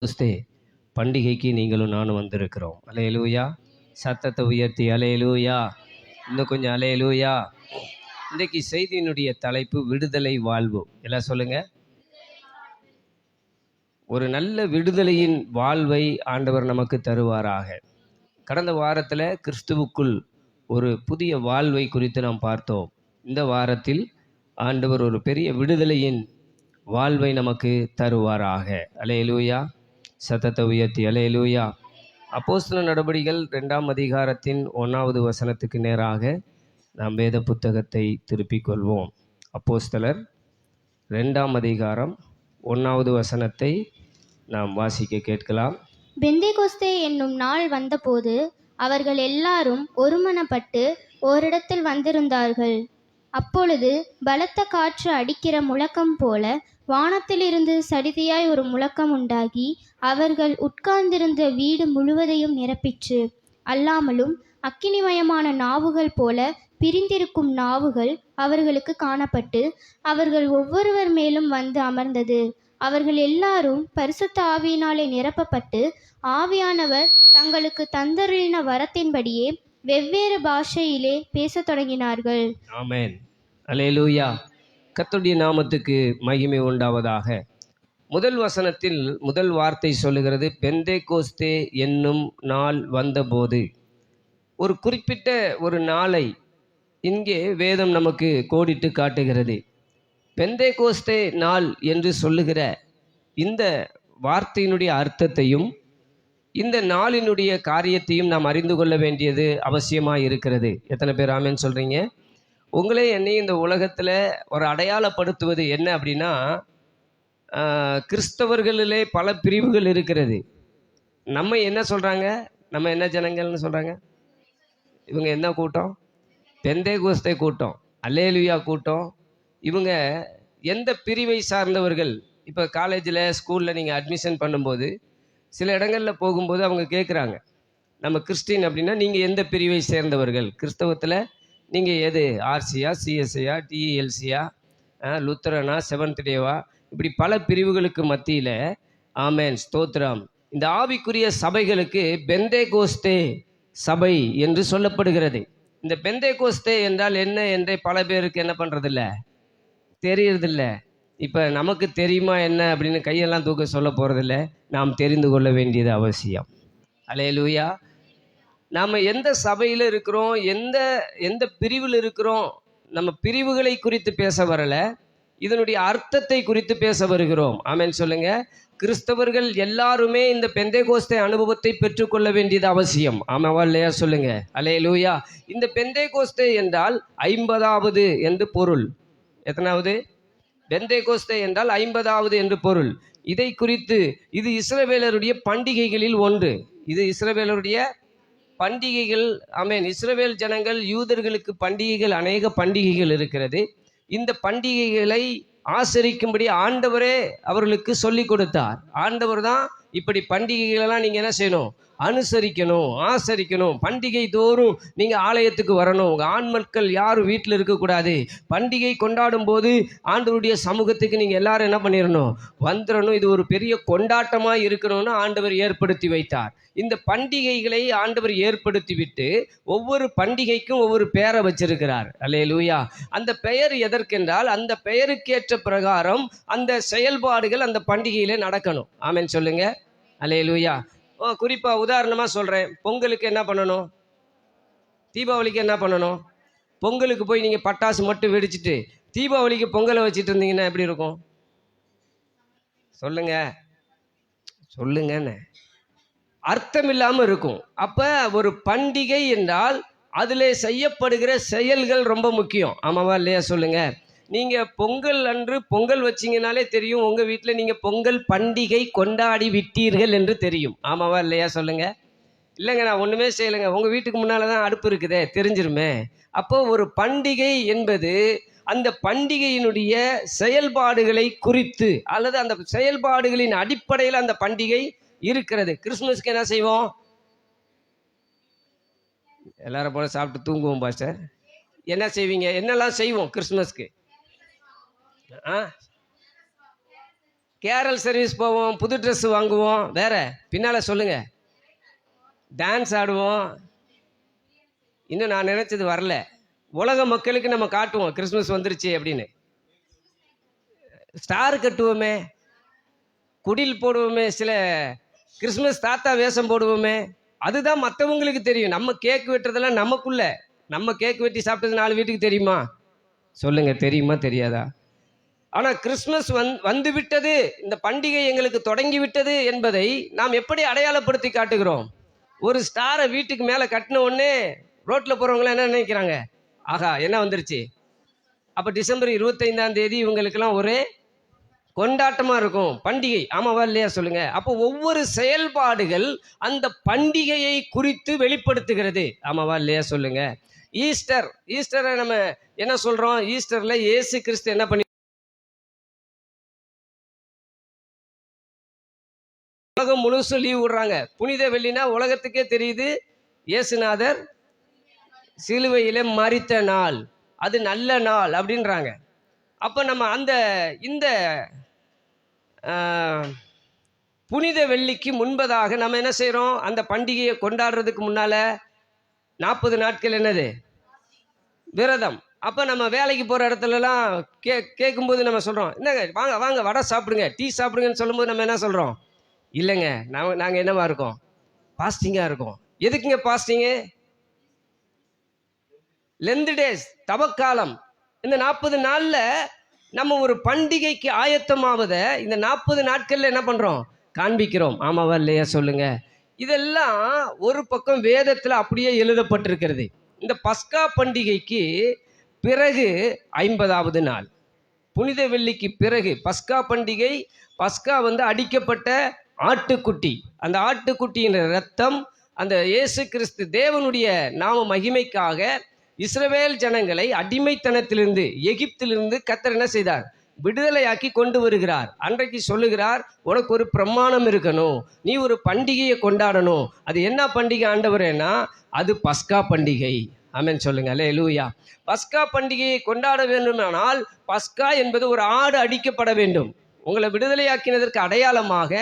கிறிஸ்தே பண்டிகைக்கு நீங்களும் நானும் வந்திருக்கிறோம். அல்லேலூயா. சத்தத்தை உயர்த்தி அல்லேலூயா. இன்னும் கொஞ்சம் அல்லேலூயா. இன்றைக்கு செய்தியினுடைய தலைப்பு விடுதலை வாழ்வு. எல்லாம் சொல்லுங்க. ஒரு நல்ல விடுதலையின் வாழ்வை ஆண்டவர் நமக்கு தருவாராக. கடந்த வாரத்தில் கிறிஸ்துவுக்குள் ஒரு புதிய வாழ்வை குறித்து நாம் பார்த்தோம். இந்த வாரத்தில் ஆண்டவர் ஒரு பெரிய விடுதலையின் வாழ்வை நமக்கு தருவாராக. அல்லேலூயா. சத்தத்தை உயர்த்தி அல்லேலூயா. அப்போஸ்தலர் நடபடிகள் 2ஆம் அதிகாரத்தின் 1வது வசனத்துக்கு நேராக நாம் வேத புத்தகத்தை திருப்பிக் கொள்வோம். அப்போஸ்தலர் 2ஆம் அதிகாரம் 1வது வசனத்தை நாம் வாசிக்க கேட்கலாம். பெந்தேகோஸ்தே என்னும் நாள் வந்தபோது அவர்கள் எல்லாரும் ஒருமனப்பட்டு ஓரிடத்தில் வந்திருந்தார்கள். அப்பொழுது பலத்த காற்று அடிக்கிற முழக்கம் போல வானத்திலிருந்து சடிதியாய் ஒரு முழக்கம் உண்டாகி அவர்கள் உட்கார்ந்திருந்த வீடு முழுவதையும் நிரப்பிற்று. அல்லாமலும் அக்கினிமயமான நாவுகள் போல பிரிந்திருக்கும் நாவுகள் அவர்களுக்கு காணப்பட்டு அவர்கள் ஒவ்வொருவர் மேலும் வந்து அமர்ந்தது. அவர்கள் எல்லாரும் பரிசுத்த ஆவியினாலே நிரப்பப்பட்டு ஆவியானவர் தங்களுக்கு தந்தருளின வரத்தின்படியே வெவ்வேறு பாஷையிலே பேசத் தொடங்கினார்கள். ஆமென். அல்லேலூயா. கர்த்தருடைய நாமத்துக்கு மகிமை உண்டாவதாக. முதல் வசனத்தில் முதல் வார்த்தை சொல்லுகிறது, பெந்தேகோஸ்தே என்னும் நாள் வந்தபோது. ஒரு குறிப்பிட்ட ஒரு நாளை இங்கே வேதம் நமக்கு கோடிட்டு காட்டுகிறது. பெந்தேகோஸ்தே நாள் என்று சொல்லுகிற இந்த வார்த்தையினுடைய அர்த்தத்தையும் இந்த நாளினுடைய காரியத்தையும் நாம் அறிந்து கொள்ள வேண்டியது அவசியமாக இருக்கிறது. எத்தனை பேர் ஆமென் சொல்கிறீங்க? உங்களே என்னையும் இந்த உலகத்தில் ஒரு அடையாளப்படுத்துவது என்ன அப்படின்னா, கிறிஸ்தவர்களிலே பல பிரிவுகள் இருக்கிறது. நம்ம என்ன சொல்கிறாங்க? நம்ம என்ன ஜனங்கள்னு சொல்கிறாங்க? இவங்க என்ன கூட்டம்? பெந்தேகோஸ்தே கூட்டம், அல்லேலூயா கூட்டம். இவங்க எந்த பிரிவை சார்ந்தவர்கள்? இப்போ காலேஜில் ஸ்கூலில் நீங்கள் அட்மிஷன் பண்ணும்போது சில இடங்களில் போகும்போது அவங்க கேட்குறாங்க, நம்ம கிறிஸ்டின் அப்படின்னா நீங்கள் எந்த பிரிவை சேர்ந்தவர்கள்? கிறிஸ்தவத்தில் நீங்கள் எது? ஆர்சியா, சிஎஸ்ஐயா, டிஎல்சியா, லுத்தரனா, செவன்த் டேவா, இப்படி பல பிரிவுகளுக்கு மத்தியில் ஆமென் ஸ்தோத்திரம். இந்த ஆவிக்குரிய சபைகளுக்கு பெந்தேகோஸ்தே சபை என்று சொல்லப்படுகிறது. இந்த பெந்தேகோஸ்தே என்றால் என்ன என்றே பல பேருக்கு என்ன பண்ணுறதில்ல, தெரியறதில்ல. இப்போ நமக்கு தெரியுமா என்ன அப்படின்னு கையெல்லாம் தூக்க சொல்ல போகிறதில்ல. நாம் தெரிந்து கொள்ள வேண்டியது அவசியம். அல்லேலூயா. நாம் எந்த சபையில் இருக்கிறோம், எந்த பிரிவில் இருக்கிறோம், நம்ம பிரிவுகளை குறித்து பேச வரலை, இதனுடைய அர்த்தத்தை குறித்து பேச வருகிறோம். ஆமென் சொல்லுங்க. கிறிஸ்தவர்கள் எல்லாருமே இந்த பெந்தேகோஸ்தே அனுபவத்தை பெற்றுக்கொள்ள வேண்டியது அவசியம். ஆமாவா இல்லையா சொல்லுங்க. அல்லேலூயா. இந்த பெந்தேகோஸ்தே என்றால் 50வது என்று பொருள். எத்தனாவது? பெந்தேகோஸ்தே என்றால் 50வது என்று பொருள். இதை குறித்து இது இஸ்ரவேலருடைய பண்டிகைகளில் ஒன்று. இது இஸ்ரவேலருடைய பண்டிகைகள். ஆமென். இஸ்ரவேல் ஜனங்கள், யூதர்களுக்கு பண்டிகைகள், அநேக பண்டிகைகள் இருக்கிறது. இந்த பண்டிகைகளை ஆசரிக்கும்படி ஆண்டவரே அவர்களுக்கு சொல்லி கொடுத்தார். ஆண்டவர் தான் இப்படி பண்டிகைகளெல்லாம் நீங்கள் என்ன செய்யணும்? அனுசரிக்கணும், ஆசரிக்கணும். பண்டிகை தோறும் நீங்கள் ஆலயத்துக்கு வரணும். உங்கள் ஆண் மக்கள் யாரும் வீட்டில் இருக்கக்கூடாது. பண்டிகை கொண்டாடும் போது ஆண்டவருடைய சமூகத்துக்கு நீங்கள் எல்லாரும் என்ன பண்ணிடணும்? வந்துடணும். இது ஒரு பெரிய கொண்டாட்டமாக இருக்கணும்னு ஆண்டவர் ஏற்படுத்தி வைத்தார். இந்த பண்டிகைகளை ஆண்டவர் ஏற்படுத்தி விட்டு ஒவ்வொரு பண்டிகைக்கும் ஒவ்வொரு பெயரை வச்சிருக்கிறார். அல்லேலூயா. அந்த பெயர் எதற்கென்றால் அந்த பெயருக்கேற்ற பிரகாரம் அந்த செயல்பாடுகள் அந்த பண்டிகையிலே நடக்கணும். ஆமென் சொல்லுங்க. அல்லேலூயா. குறிப்பாக உதாரணமாக சொல்கிறேன். பொங்கலுக்கு என்ன பண்ணணும்? தீபாவளிக்கு என்ன பண்ணணும்? பொங்கலுக்கு போய் நீங்கள் பட்டாசு மட்டும் வெடிச்சிட்டு தீபாவளிக்கு பொங்கலை வச்சுட்டு இருந்தீங்கன்னா எப்படி இருக்கும்? சொல்லுங்க சொல்லுங்கன்னு அர்த்தம் இல்லாமல் இருக்கும். அப்போ ஒரு பண்டிகை என்றால் அதில் செய்யப்படுகிற செயல்கள் ரொம்ப முக்கியம். ஆமாவா இல்லையா சொல்லுங்க. நீங்கள் பொங்கல் அன்று பொங்கல் வச்சிங்கனாலே தெரியும் உங்கள் வீட்டில் நீங்கள் பொங்கல் பண்டிகை கொண்டாடி விட்டீர்கள் என்று தெரியும். ஆமாவா இல்லையா சொல்லுங்க. இல்லைங்க நான் ஒன்றுமே செய்யலைங்க, உங்கள் வீட்டுக்கு முன்னால் தான் அடுப்பு இருக்குதே, தெரிஞ்சிருமே. அப்போ ஒரு பண்டிகை என்பது அந்த பண்டிகையினுடைய செயல்பாடுகளை குறித்து அல்லது அந்த செயல்பாடுகளின் அடிப்படையில் அந்த பண்டிகை இருக்கிறது. கிறிஸ்துமஸ்க்கு என்ன செய்வோம்? எல்லாரும் போல சாப்பிட்டு தூங்குவோம் பாஸ்டர். என்ன செய்வீங்க? என்னெல்லாம் செய்வோம் கிறிஸ்துமஸ்க்கு? கேரல் சர்வீஸ் போவோம், புது ட்ரெஸ் வாங்குவோம், வேற பின்னால் சொல்லுங்கள், டான்ஸ் ஆடுவோம். இன்னும் நான் நினச்சது வரல. உலக மக்களுக்கு நம்ம காட்டுவோம் கிறிஸ்மஸ் வந்துருச்சு அப்படின்னு. ஸ்டார் கட்டுவோமே, குடில் போடுவோமே, சில கிறிஸ்மஸ் தாத்தா வேஷம் போடுவோமே, அதுதான் மற்றவங்களுக்கு தெரியும். நம்ம கேக் வெட்டுறதெல்லாம் நமக்குள்ள. நம்ம கேக் வெட்டி சாப்பிட்டது 4 வீட்டுக்கு தெரியுமா? சொல்லுங்க, தெரியுமா தெரியாதா? ஆனால் கிறிஸ்மஸ் வந்து விட்டது, இந்த பண்டிகை எங்களுக்கு தொடங்கி விட்டது என்பதை நாம் எப்படி அடையாளப்படுத்தி காட்டுகிறோம்? ஒரு ஸ்டாரை வீட்டுக்கு மேலே கட்டின உடனே ரோட்டில் போகிறவங்களாம் என்ன நினைக்கிறாங்க? ஆகா, என்ன வந்துருச்சு. அப்போ டிசம்பர் 25ஆம் தேதி இவங்களுக்கெல்லாம் ஒரே கொண்டாட்டமாக இருக்கும், பண்டிகை. ஆமாவா இல்லையா சொல்லுங்க. அப்போ ஒவ்வொரு செயல்பாடுகள் அந்த பண்டிகையை குறித்து வெளிப்படுத்துகிறது. ஆமாவா இல்லையா சொல்லுங்க. ஈஸ்டரை நம்ம என்ன சொல்றோம்? ஈஸ்டர்ல இயேசு கிறிஸ்து என்ன பண்ணி உலகம் முழுசும் லீவ் விடுறாங்க. புனித வெள்ளினா உலகத்துக்கே தெரியுது இயேசுநாதர் சிலுவையிலே மரித்த நாள், அது நல்ல நாள் அப்படின்றாங்க. அப்போ நம்ம இந்த புனித வெள்ளிக்கு முன்பதாக நம்ம என்ன செய்கிறோம்? அந்த பண்டிகையை கொண்டாடுறதுக்கு முன்னால் 40 நாட்கள் என்னது? விரதம். அப்போ நம்ம வேலைக்கு போகிற இடத்துலலாம் கேட்கும்போது நம்ம சொல்கிறோம், என்னங்க வாங்க வாங்க வடை சாப்பிடுங்க, டீ சாப்பிடுங்கன்னு சொல்லும்போது நம்ம என்ன சொல்கிறோம்? இல்லைங்க, நாங்கள் என்னவா இருக்கோம்? பாஸ்டிங்காக இருக்கோம். எதுக்குங்க பாஸ்டிங்கு? Lent days, தவக்காலம். இந்த 40 நாளில் நம்ம ஒரு பண்டிகைக்கு ஆயத்தமாவத இந்த 40 நாட்களில் என்ன பண்ணுறோம்? காண்பிக்கிறோம். ஆமாவா இல்லையா சொல்லுங்க. இதெல்லாம் ஒரு பக்கம் வேதத்தில் அப்படியே எழுதப்பட்டிருக்கிறது. இந்த பஸ்கா பண்டிகைக்கு பிறகு 50வது நாள், புனித வெள்ளிக்கு பிறகு பஸ்கா பண்டிகை. பஸ்கா அடிக்கப்பட்ட ஆட்டுக்குட்டி. அந்த ஆட்டுக்குட்டியின் இரத்தம் அந்த இயேசு கிறிஸ்து தேவனுடைய நாம மகிமைக்காக இஸ்ரவேல் ஜனங்களை அடிமைத்தனத்திலிருந்து, எகிப்திலிருந்து கர்த்தர் என்ன செய்தார்? விடுதலையாக்கி கொண்டு வருகிறார். அன்றைக்கு சொல்லுகிறார், உனக்கு ஒரு பிரமாணம் இருக்கணும், நீ ஒரு பண்டிகையை கொண்டாடணும். அது என்ன பண்டிகை ஆண்டவரேனா? அது பஸ்கா பண்டிகை. ஆமென் சொல்லுங்க, அல்லேலூயா. பஸ்கா பண்டிகையை கொண்டாட வேண்டுமானால் பஸ்கா என்பது ஒரு ஆடு அடிக்கப்பட வேண்டும். உங்களை விடுதலையாக்கினதற்கு அடையாளமாக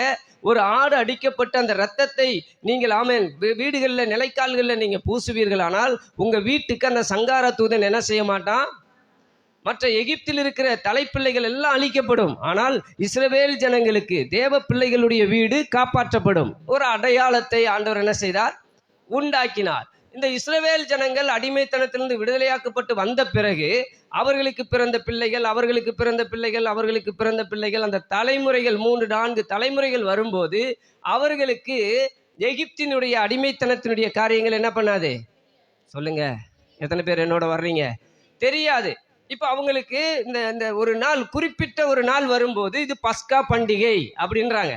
ஒரு ஆடு அடிக்கப்பட்ட அந்த இரத்தத்தை நீங்கள் ஆமென் வீடுகளில் நிலைக்கால்களில் நீங்கள் பூசுவீர்களானால் உங்கள் வீட்டுக்கு அந்த சங்கார தூதன் என்ன செய்ய மாட்டான்? மற்ற எகிப்தில் இருக்கிற தலைப்பிள்ளைகள் எல்லாம் அழிக்கப்படும். ஆனால் இஸ்ரவேல் ஜனங்களுக்கு, தேவ பிள்ளைகளுடைய வீடு காப்பாற்றப்படும். ஒரு அடையாளத்தை ஆண்டவர் என்ன செய்தார்? உண்டாக்கினார். இந்த இஸ்ரவேல் ஜனங்கள் அடிமைத்தனத்திலிருந்து விடுதலையாக்கப்பட்டு வந்த பிறகு அவர்களுக்கு பிறந்த பிள்ளைகள், அவர்களுக்கு பிறந்த பிள்ளைகள், அவர்களுக்கு பிறந்த பிள்ளைகள், அந்த தலைமுறைகள் 3-4 தலைமுறைகள் வரும்போது அவர்களுக்கு எகிப்தினுடைய அடிமைத்தனத்தினுடைய காரியங்கள் என்ன பண்ணாது? சொல்லுங்க, எத்தனை பேர் என்னோட வர்றீங்க? தெரியாது. இப்போ அவங்களுக்கு இந்த ஒரு நாள், குறிப்பிட்ட ஒரு நாள் வரும்போது இது பஸ்கா பண்டிகை அப்படின்றாங்க.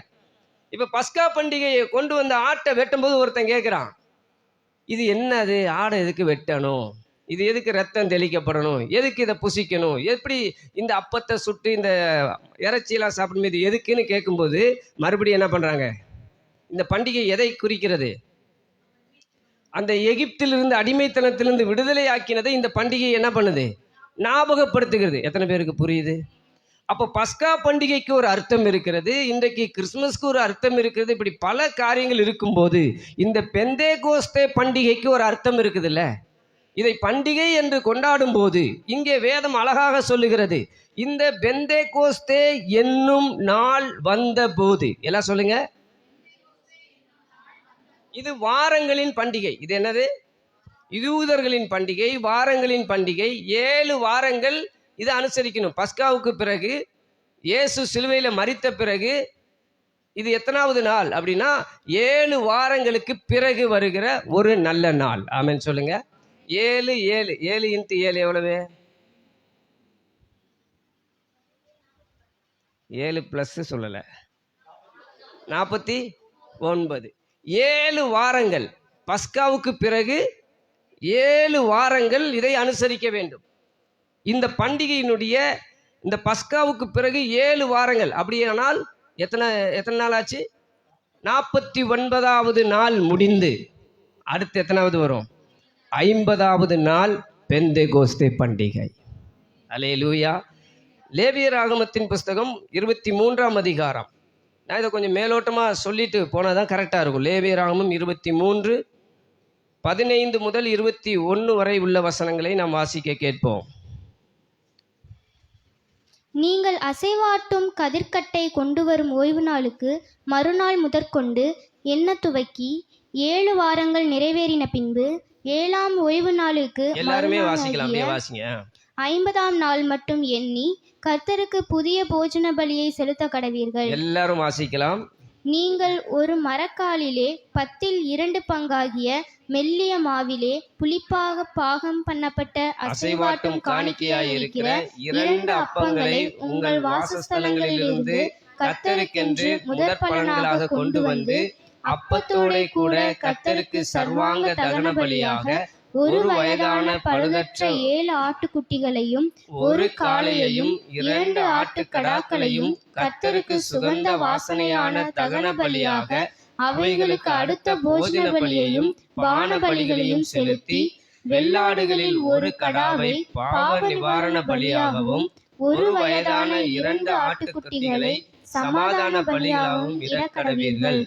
இப்போ பஸ்கா பண்டிகையை கொண்டு வந்த ஆட்டை வெட்டும்போது ஒருத்தன் கேட்குறான், இது என்னது? ஆடை எதுக்கு வெட்டணும்? இது எதுக்கு ரத்தம் தெளிக்கப்படணும்? எதுக்கு இதை புசிக்கணும்? எப்படி இந்த அப்பத்தை சுட்டு இந்த இறைச்சியெல்லாம் சாப்பிடும், இது எதுக்குன்னு கேட்கும்போது மறுபடியும் என்ன பண்ணுறாங்க? இந்த பண்டிகை எதை குறிக்கிறது? அந்த எகிப்திலிருந்து, அடிமைத்தனத்திலிருந்து விடுதலை ஆக்கினதை இந்த பண்டிகை என்ன பண்ணுது? ஞாபகப்படுத்துகிறது. எத்தனை பேருக்கு புரியுது? அப்போ பஸ்கா பண்டிகைக்கு ஒரு அர்த்தம் இருக்கிறது, இன்றைக்கு கிறிஸ்துமஸ்க்கு ஒரு அர்த்தம் இருக்கிறது. இப்படி பல காரியங்கள் இருக்கும்போது இந்த பெந்தேகோஸ்தே பண்டிகைக்கு ஒரு அர்த்தம் இருக்குதுல்ல. இதை பண்டிகை என்று கொண்டாடும் போது இங்கே வேதம் அழகாக சொல்லுகிறது, இந்த பெந்தேகோஸ்தே என்னும் நாள் வந்த போது. எல்லாம் சொல்லுங்க. இது வாரங்களின் பண்டிகை. இது என்னது? யூதர்களின் பண்டிகை, வாரங்களின் பண்டிகை. 7 வாரங்கள் இதை அனுசரிக்கணும். பஸ்காவுக்கு பிறகு, இயேசு சிலுவையில் மரித்த பிறகு இது எத்தனாவது நாள் அப்படின்னா 7 வாரங்களுக்கு பிறகு வருகிற ஒரு நல்ல நாள். ஆமென் சொல்லுங்க. 7 7 7 × 7 எவ்வளவு? 7 பிளஸ் சொல்லலை, 49. 7 வாரங்கள் பஸ்காவுக்கு பிறகு 7 வாரங்கள் இதை அனுசரிக்க வேண்டும். இந்த பண்டிகையினுடைய இந்த பஸ்காவுக்கு பிறகு 7 வாரங்கள். அப்படியானால் எத்தனை நாள் ஆச்சு? 49வது நாள் முடிந்து அடுத்து எத்தனாவது வரும்? 50வது நாள் பெந்தேகோஸ்தே பண்டிகை. அல்லேலூயா. லேவியராகமத்தின் புஸ்தகம் 23ஆம் அதிகாரம். நான் இதை கொஞ்சம் மேலோட்டமாக சொல்லிட்டு போனால் தான் கரெக்டாக இருக்கும். லேவியராகமம் 23 15 முதல் 21 வரை உள்ள வசனங்களை நாம் வாசிக்க கேட்போம். நீங்கள் அசைவாட்டும் கதிர்க்கட்டை கொண்டு வரும் ஓய்வு நாளுக்கு மறுநாள் முதற்கொண்டு எண்ண துவக்கி 7 வாரங்கள் நிறைவேறின பின்பு 7ஆம் ஓய்வு நாளுக்கு எல்லாருமே வாசிக்கலாம், அப்படியே வாசிங்க. 50ஆம் நாள் மட்டும் எண்ணி கர்த்தருக்கு புதிய போஜன பலியை செலுத்த கடவீர்கள். எல்லாரும் வாசிக்கலாம். நீங்கள் ஒரு மரக்காலிலே 10 பங்காகிய மெல்லிய மாவிலே புளிப்பாக பாகம் பண்ணப்பட்ட அசைவாட்டும் காணிக்கையாய் இருக்கிற 2 அப்பங்களை உங்கள் வாசஸ்தலங்களிலிருந்து கர்த்தருக்கென்று முதற் பலன்களாக கொண்டு வந்து அப்பத்தோட கூட கர்த்தருக்கு சர்வாங்க தகன பலியாக ஒரு வயதான பழுதற்ற 7 ஆட்டுக்குட்டிகளையும் ஒரு காளையையும் 2 ஆட்டுக்கடாக்களையும் கர்த்தருக்கு சுகந்த வாசனையான தகன பலியாக அவைகளுக்கு அடுத்த போஜன பலியையும் பான பலிகளையும் செலுத்தி வெள்ளாடுகளில் ஒரு கடாவை பாவ நிவாரண பலியாகவும் ஒரு வயதான 2 ஆட்டுக்குட்டிகளை சமாதான பலியாகவும் இடக்கடவீர்கள்.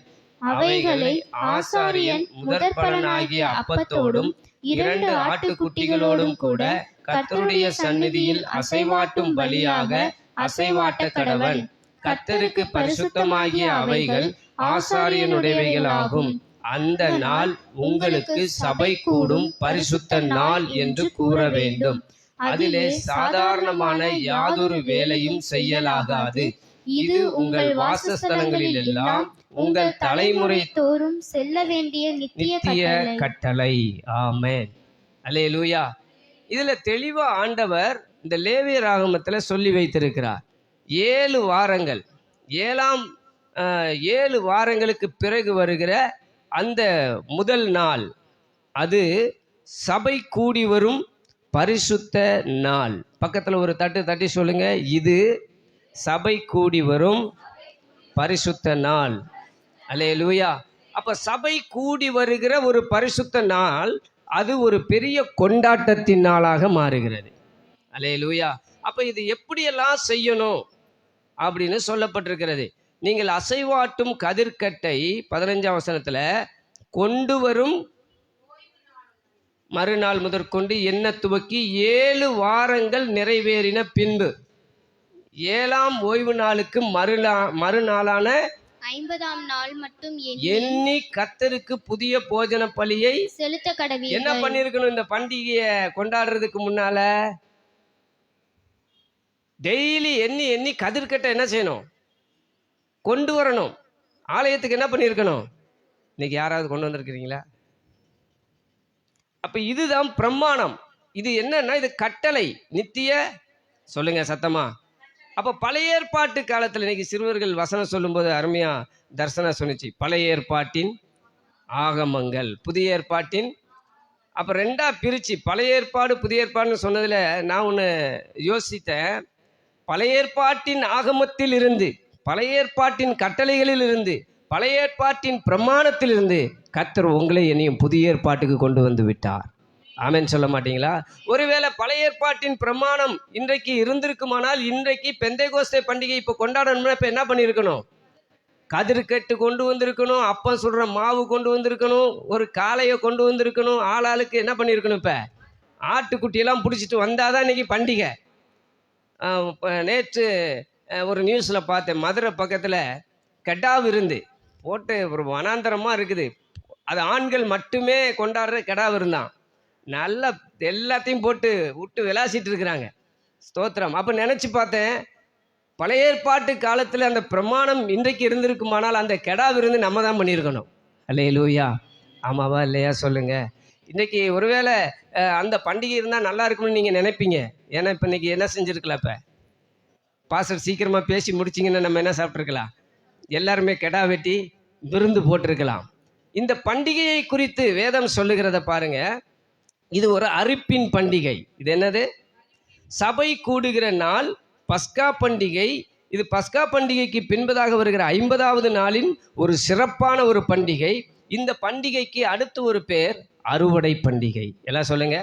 அவைகளை ஆசாரியன் முதற் பலனாகிய அப்பத்தோடும் 2 ஆட்டுக்குட்டிகளோடும் கூட கர்த்தருடைய சந்நிதியில் அசைவாட்டும் பலியாக அசைவாட்ட கடவன். கர்த்தருக்கு பரிசுத்தமாகிய அவைகள் ஆசாரியனுடையவைகளாகும். அந்த நாள் உங்களுக்கு சபை கூடும் பரிசுத்த நாள் என்று கூற வேண்டும். அதிலே சாதாரணமான யாதொரு வேலையும் செய்யலாகாது. இது உங்கள் வாசஸ்தலங்களில் எல்லாம் உங்கள் தலைமுறை தோறும் செல்ல வேண்டிய நித்திய கட்டளை. ஆமென், அல்லேலூயா. இதுல தெளிவா ஆண்டவர் இந்த லேவியராகமத்துல சொல்லி வைத்திருக்கிறார். 7 வாரங்கள், 7 வாரங்களுக்கு பிறகு வருகிற அந்த முதல் நாள், அது சபை கூடி வரும் பரிசுத்த நாள். பக்கத்துல ஒரு தட்டி சொல்லுங்க, இது சபை கூடி வரும் பரிசுத்த நாள். அல்லேலூயா. அப்ப சபை கூடி வருகிற ஒரு பரிசுத்த நாள், அது ஒரு பெரிய கொண்டாட்டத்தின் நாளாக மாறுகிறது. அல்லேலூயா. அப்ப இது எப்படியெல்லாம் செய்யணும் அப்படின்னு சொல்லப்பட்டிருக்கிறது. நீங்கள் அசைவாட்டும் கதிர்க்கட்டை 15ஆம் வசனத்துல கொண்டு வரும் மறுநாள் முதற்கொண்டு எண்ண துவக்கி 7 வாரங்கள் நிறைவேறின பின்பு 7ஆம் ஓய்வு நாளுக்கு மறுநாளான 50ஆம் நாள் மட்டும் எண்ணி கர்த்தருக்கு புதிய போஜன பலியை செலுத்த கடவீர்கள். என்ன பண்ணிருக்கணும்? இந்த பண்டிகையை கொண்டாடுறதுக்கு முன்னால டெய்லி எண்ணி கதிர்கட்டை என்ன செய்யணும்? கொண்டு வரணும். ஆலயத்துக்கு என்ன பண்ணியிருக்கணும்? இன்னைக்கு யாராவது கொண்டு வந்திருக்கிறீங்களா? அப்ப இதுதான் பிரமாணம். இது என்னன்னா, இது கட்டளை, நித்திய சொல்லுங்க சத்தமா. அப்ப பழைய ஏற்பாட்டு காலத்துல, இன்னைக்கு சிறுவர்கள் வசனம் சொல்லும்போது அருமையா தர்சனா சொன்னிச்சு, பழைய ஏற்பாட்டின் ஆகமங்கள், புதிய ஏற்பாட்டின். அப்ப 2ஆ பிரிச்சு பழைய ஏற்பாடு புதிய ஏற்பாடுன்னு சொன்னதுல நான் ஒன்று யோசித்தேன். பழைய ஏற்பாட்டின் ஆகமத்தில் இருந்து, பழைய ஏற்பாட்டின் கட்டளைகளில் இருந்து, பழைய ஏற்பாட்டின் பிரமாணத்தில் இருந்து கர்த்தர் உங்களை என்னையும் புதிய ஏற்பாட்டுக்கு கொண்டு வந்து விட்டார். ஆமென் சொல்ல மாட்டீங்களா? ஒருவேளை பழைய ஏற்பாட்டின் பிரமாணம் இன்றைக்கு இருந்திருக்குமானால், இன்றைக்கு பெந்தைகோஸ்தே பண்டிகை இப்போ கொண்டாடணும்னா இப்போ என்ன பண்ணியிருக்கணும்? கதிர்கட்டு கொண்டு வந்திருக்கணும், அப்பம் சுடுற மாவு கொண்டு வந்திருக்கணும், ஒரு காளையை கொண்டு வந்திருக்கணும், ஆளாளுக்கு என்ன பண்ணியிருக்கணும்? இப்போ ஆட்டுக்குட்டியெல்லாம் பிடிச்சிட்டு வந்தாதான் இன்னைக்கு பண்டிகை. நேற்று ஒரு நியூஸில் பார்த்தேன், மதுரை பக்கத்தில் கெடா விருந்து போட்டு ஒரு வனாந்தரமாக இருக்குது. அது ஆண்கள் மட்டுமே கொண்டாடுற கெடா விருந்தான். நல்லா எல்லாத்தையும் போட்டு விட்டு விளாசிட்டு இருக்கிறாங்க. ஸ்தோத்திரம். அப்போ நினச்சி பார்த்தேன், பழைய ஏற்பாட்டு காலத்தில் அந்த பிரமாணம் இன்றைக்கு இருந்திருக்குமானால் அந்த கெடா விருந்து நம்ம தான் பண்ணியிருக்கணும். அல்லேலூயா. ஆமாவா இல்லையா சொல்லுங்க. இன்னைக்கு ஒருவேளை அந்த பண்டிகை இருந்தால் நல்லா இருக்கும்னு நீங்கள் நினைப்பீங்க. ஏன்னா இப்போ இன்னைக்கு என்ன செஞ்சுருக்கலாம்? இப்போ பாஸ்டர் சீக்கிரமாக பேசி முடிச்சிங்கன்னா நம்ம என்ன சாப்பிட்ருக்கலாம்? எல்லாருமே கெடா வெட்டி விருந்து போட்டிருக்கலாம். இந்த பண்டிகையை குறித்து வேதம் சொல்லுகிறத பாருங்க. இது ஒரு அறுப்பின் பண்டிகை. இது என்னது? சபை கூடுகிற நாள், பஸ்கா பண்டிகை. இது பஸ்கா பண்டிகைக்கு பின்பதாக வருகிற 50வது நாளின் ஒரு சிறப்பான ஒரு பண்டிகை. இந்த பண்டிகைக்கு அடுத்து ஒரு பேர் அறுவடை பண்டிகை. எல்லாம் சொல்லுங்க,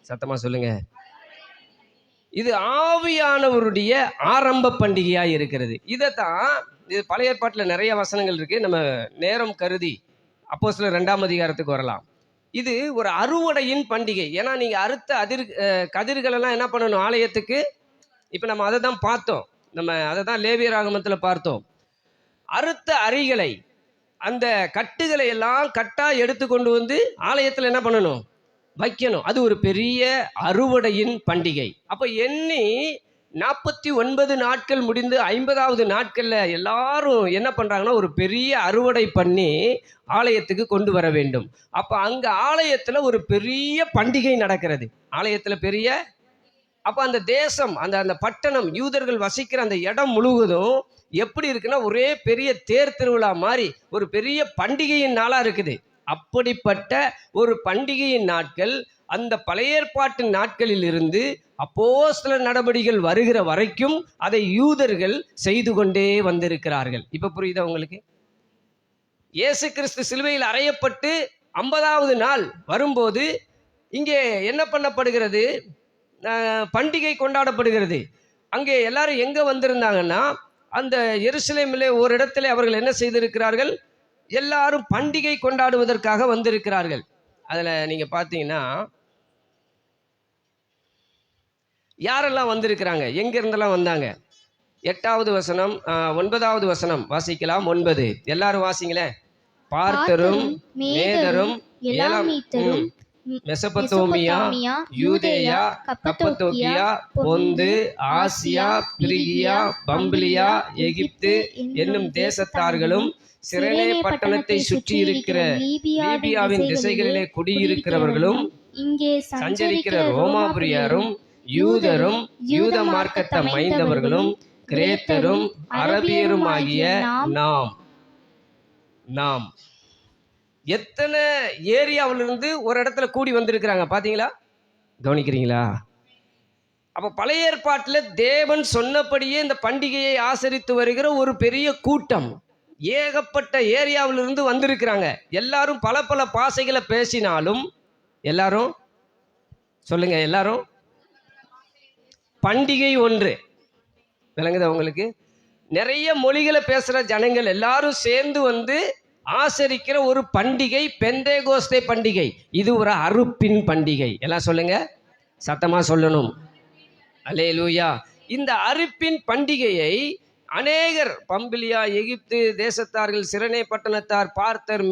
சத்தமா சொல்லுங்க. இது ஆவியானவருடைய ஆரம்ப பண்டிகையாக இருக்கிறது. இதைத்தான் இது பழைய ஏற்பாட்டில் நிறைய வசனங்கள் இருக்கு. நம்ம நேரம் கருதி அப்போஸ்தலர் 2ஆம் அதிகாரத்துக்கு வரலாம். இது ஒரு அறுவடையின் பண்டிகை. ஏன்னா நீங்க அறுத்த கதிர்கள் எல்லாம் என்ன பண்ணணும் ஆலயத்துக்கு. இப்ப நம்ம அதை தான் பார்த்தோம். நம்ம அதை தான் லேவியராகமத்தில் பார்த்தோம். அறுத்த அரிகளை அந்த கட்டுகளை எல்லாம் கட்டா எடுத்து கொண்டு வந்து ஆலயத்தில் என்ன பண்ணணும், வைக்கணும். அது ஒரு பெரிய அறுவடையின் பண்டிகை. அப்ப எண்ணி 49 நாட்கள் முடிந்து 50வது நாட்கள்ல எல்லாரும் என்ன பண்றாங்கன்னா ஒரு பெரிய அறுவடை பண்ணி ஆலயத்துக்கு கொண்டு வர வேண்டும். அப்ப அங்க ஆலயத்துல ஒரு பெரிய பண்டிகை நடக்கிறது. ஆலயத்துல பெரிய அப்ப அந்த தேசம் அந்த பட்டணம் யூதர்கள் வசிக்கிற அந்த இடம் முழுவதும் எப்படி இருக்குன்னா ஒரே பெரிய தேர் திருவிழா மாதிரி ஒரு பெரிய பண்டிகையின் நாளா இருக்குது. அப்படிப்பட்ட ஒரு பண்டிகையின் நாட்கள் அந்த பழைய ஏற்பாட்டு நாட்களில் இருந்து அப்போஸ்தலர் நடபடிகள் வருகிற வரைக்கும் அதை யூதர்கள் செய்து கொண்டே வந்திருக்கிறார்கள். இப்ப புரியுதா உங்களுக்கு? இயேசு கிறிஸ்து சிலுவையில் அறையப்பட்டு 50வது நாள் வரும்போது இங்கே என்ன பண்ணப்படுகிறது, பண்டிகை கொண்டாடப்படுகிறது. அங்கே எல்லாரும் எங்க வந்திருந்தாங்கன்னா அந்த எருசலேமிலே ஒரு இடத்துல அவர்கள் என்ன செய்திருக்கிறார்கள், எல்லாரும் பண்டிகை கொண்டாடுவதற்காக வந்திருக்கிறார்கள். அதுல நீங்க பாத்தீங்கன்னா யாரெல்லாம் வந்திருக்கிறாங்க, எங்க இருந்தெல்லாம் வந்தாங்க? 8வது வசனம் 9வது வசனம் வாசிக்கலாம். 9 எல்லாரும் வாசிங்களேன். பார்த்தரும் மேதரும் ஏலாமீத்தரும் மெசொப்பொத்தாமியா யூதேயா கப்பத்தோக்கியா பொந்து ஆசியா பிரிகியா பம்பிலியா எகிப்து என்னும் தேசத்தார்களும் சிரேனே பட்டணத்தை சுற்றி இருக்கிற லீபியாவின் திசைகளிலே குடியிருக்கிறவர்களும் இங்கே சஞ்சரிக்கிற ரோமாபுரியரும் யூதரும் யூத மார்க்கத்தை மைந்தவர்களும் கிரேத்தரும் அரபியரும் ஆகிய நாம் எத்தனை ஏரியாவிலிருந்து ஒரு இடத்துல கூடி வந்திருக்கிறாங்க பாத்தீங்களா? கவனிக்கிறீங்களா? அப்ப பழைய ஏற்பாட்டில் தேவன் சொன்னபடியே இந்த பண்டிகையை ஆசரித்து வருகிற ஒரு பெரிய கூட்டம் ஏகப்பட்ட ஏரியாவிலிருந்து வந்திருக்கிறாங்க. எல்லாரும் பல பல பாஷைகளை பேசினாலும் எல்லாரும் சொல்லுங்க, எல்லாரும் பண்டிகை ஒன்று. விளங்குதா உங்களுக்கு? நிறைய மொழிகளை பேசுற ஜனங்கள் எல்லாரும் சேர்ந்து வந்து ஆசரிக்கிற ஒரு பண்டிகை பெந்தேகோஸ்தே பண்டிகை. இது ஒரு அறுப்பின் பண்டிகை. எல்லாம் சொல்லுங்க, சத்தமா சொல்லணும். அல்லேலூயா. இந்த அறுப்பின் பண்டிகையை அநேகர் பம்பிலியா எகிப்து தேசத்தார்கள் சிரேனே பட்டணத்தார் பார்த்தர்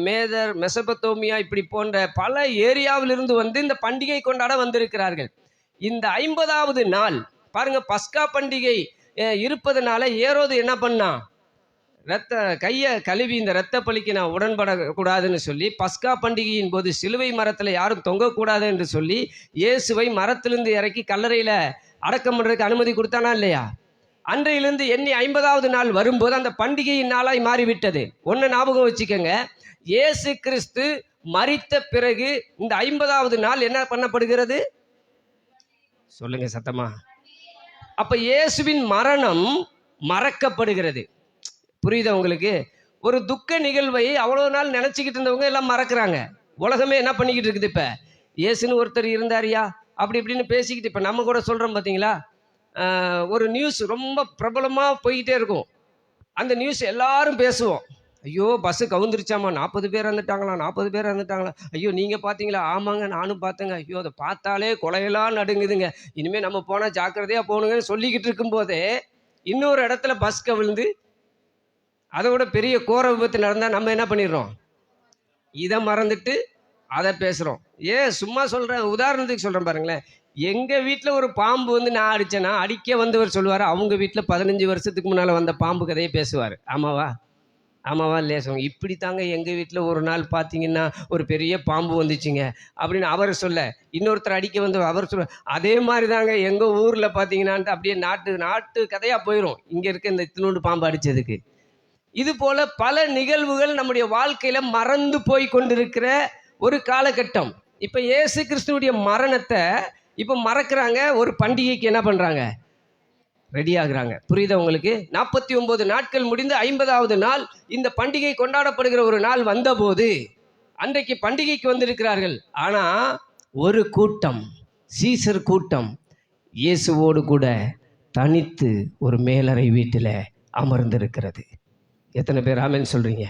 மேதர் மெசொப்பொத்தாமியா இப்படி போன்ற பல ஏரியாவிலிருந்து வந்து இந்த பண்டிகை கொண்டாட வந்திருக்கிறார்கள். இந்த 50வது நாள் பாருங்க, பஸ்கா பண்டிகை இருப்பதனால ஏரோது என்ன பண்ணா, கையை கழுவி இந்த ரத்த பலிக்கு நான் உடன்படக்கூடாதுன்னு சொல்லி பஸ்கா பண்டிகையின் போது சிலுவை மரத்தில் யாரும் தொங்கக்கூடாது என்று சொல்லி இயேசுவை மரத்திலிருந்து இறக்கி கல்லறையில் அடக்கம் பண்ணுறதுக்கு அனுமதி கொடுத்தானா இல்லையா? அன்றையிலிருந்து எண்ணி 50வது நாள் வரும்போது அந்த பண்டிகையின் நாளாய் மாறிவிட்டது. ஒன்று ஞாபகம் வச்சுக்கோங்க, இயேசு கிறிஸ்து மரித்த பிறகு இந்த 50வது நாள் என்ன பண்ணப்படுகிறது? சொல்லுங்க சத்தமா. அப்ப இயேசுவின் மரணம் மறக்கப்படுகிறது. புரியுதா உங்களுக்கு? ஒரு துக்க நிகழ்வை அவ்வளவு நாள் நினைச்சுக்கிட்டு இருந்தவங்க எல்லாம் மறக்கிறாங்க. உலகமே என்ன பண்ணிக்கிட்டு இருக்குது, இப்ப இயேசுன்னு ஒருத்தர் இருந்தாரியா அப்படி இப்படின்னு பேசிக்கிட்டு இப்ப நம்ம கூட சொல்றோம் பாத்தீங்களா? ஒரு நியூஸ் ரொம்ப பிரபலமா போய்கிட்டே இருக்கும். அந்த நியூஸ் எல்லாரும் பேசுவோம். ஐயோ பஸ்ஸு கவுந்துருச்சாமா, 40 பேர் இறந்துட்டாங்களா, ஐயோ நீங்க பாத்தீங்களா? ஆமாங்க நானும் பார்த்தேங்க. ஐயோ அதை பார்த்தாலே கொலையெல்லாம் நடுங்குதுங்க, இனிமே நம்ம போனா ஜாக்கிரதையா போகணுங்கன்னு சொல்லிக்கிட்டு இருக்கும் போதே இன்னொரு இடத்துல பஸ் கவிழ்ந்து அதோட பெரிய கோர விபத்து நடந்தா நம்ம என்ன பண்ணிடுறோம்? இதை மறந்துட்டு அதை பேசுறோம். சும்மா சொல்றேன், உதாரணத்துக்கு சொல்றேன் பாருங்களேன். எங்க வீட்டில் ஒரு பாம்பு வந்து நான் அடிச்சேன்னா அடிக்க வந்தவர் சொல்லுவார், அவங்க வீட்டில் 15 வருஷத்துக்கு முன்னால வந்த பாம்பு கதையை பேசுவார். ஆமாவா இல்லையா? சொல்லுங்க. இப்படி தாங்க எங்கள் வீட்டில் ஒரு நாள் பார்த்தீங்கன்னா ஒரு பெரிய பாம்பு வந்துச்சுங்க அப்படின்னு அவர் சொல்ல, இன்னொருத்தர் அடிக்க வந்து அவர் சொல்ல, அதே மாதிரி தாங்க எங்கள் ஊரில் பார்த்தீங்கன்னான்ட்டு அப்படியே நாட்டு கதையாக போயிடும் இங்கே இருக்க இந்த இத்தினோண்டு பாம்பு அடித்ததுக்கு. இது போல பல நிகழ்வுகள் நம்முடைய வாழ்க்கையில் மறந்து போய் கொண்டிருக்கிற ஒரு காலகட்டம். இப்போ இயேசு கிறிஸ்துவுடைய மரணத்தை இப்போ மறக்கிறாங்க, ஒரு பண்டிகைக்கு என்ன பண்ணுறாங்க, ரெடி ஆகுறாங்க. புரியுதா உங்களுக்கு? 49 நாட்கள் முடிந்து 50வது நாள் இந்த பண்டிகை கொண்டாடப்படுகிற ஒரு நாள் வந்தபோது அன்றைக்கு பண்டிகைக்கு வந்திருக்கிறார்கள். ஆனா ஒரு கூட்டம், சீசர் கூட்டம், இயேசுவோடு கூட தனித்து ஒரு மேலறை வீட்டில் அமர்ந்திருக்கிறது. எத்தனை பேர் ஆமென் சொல்றீங்க?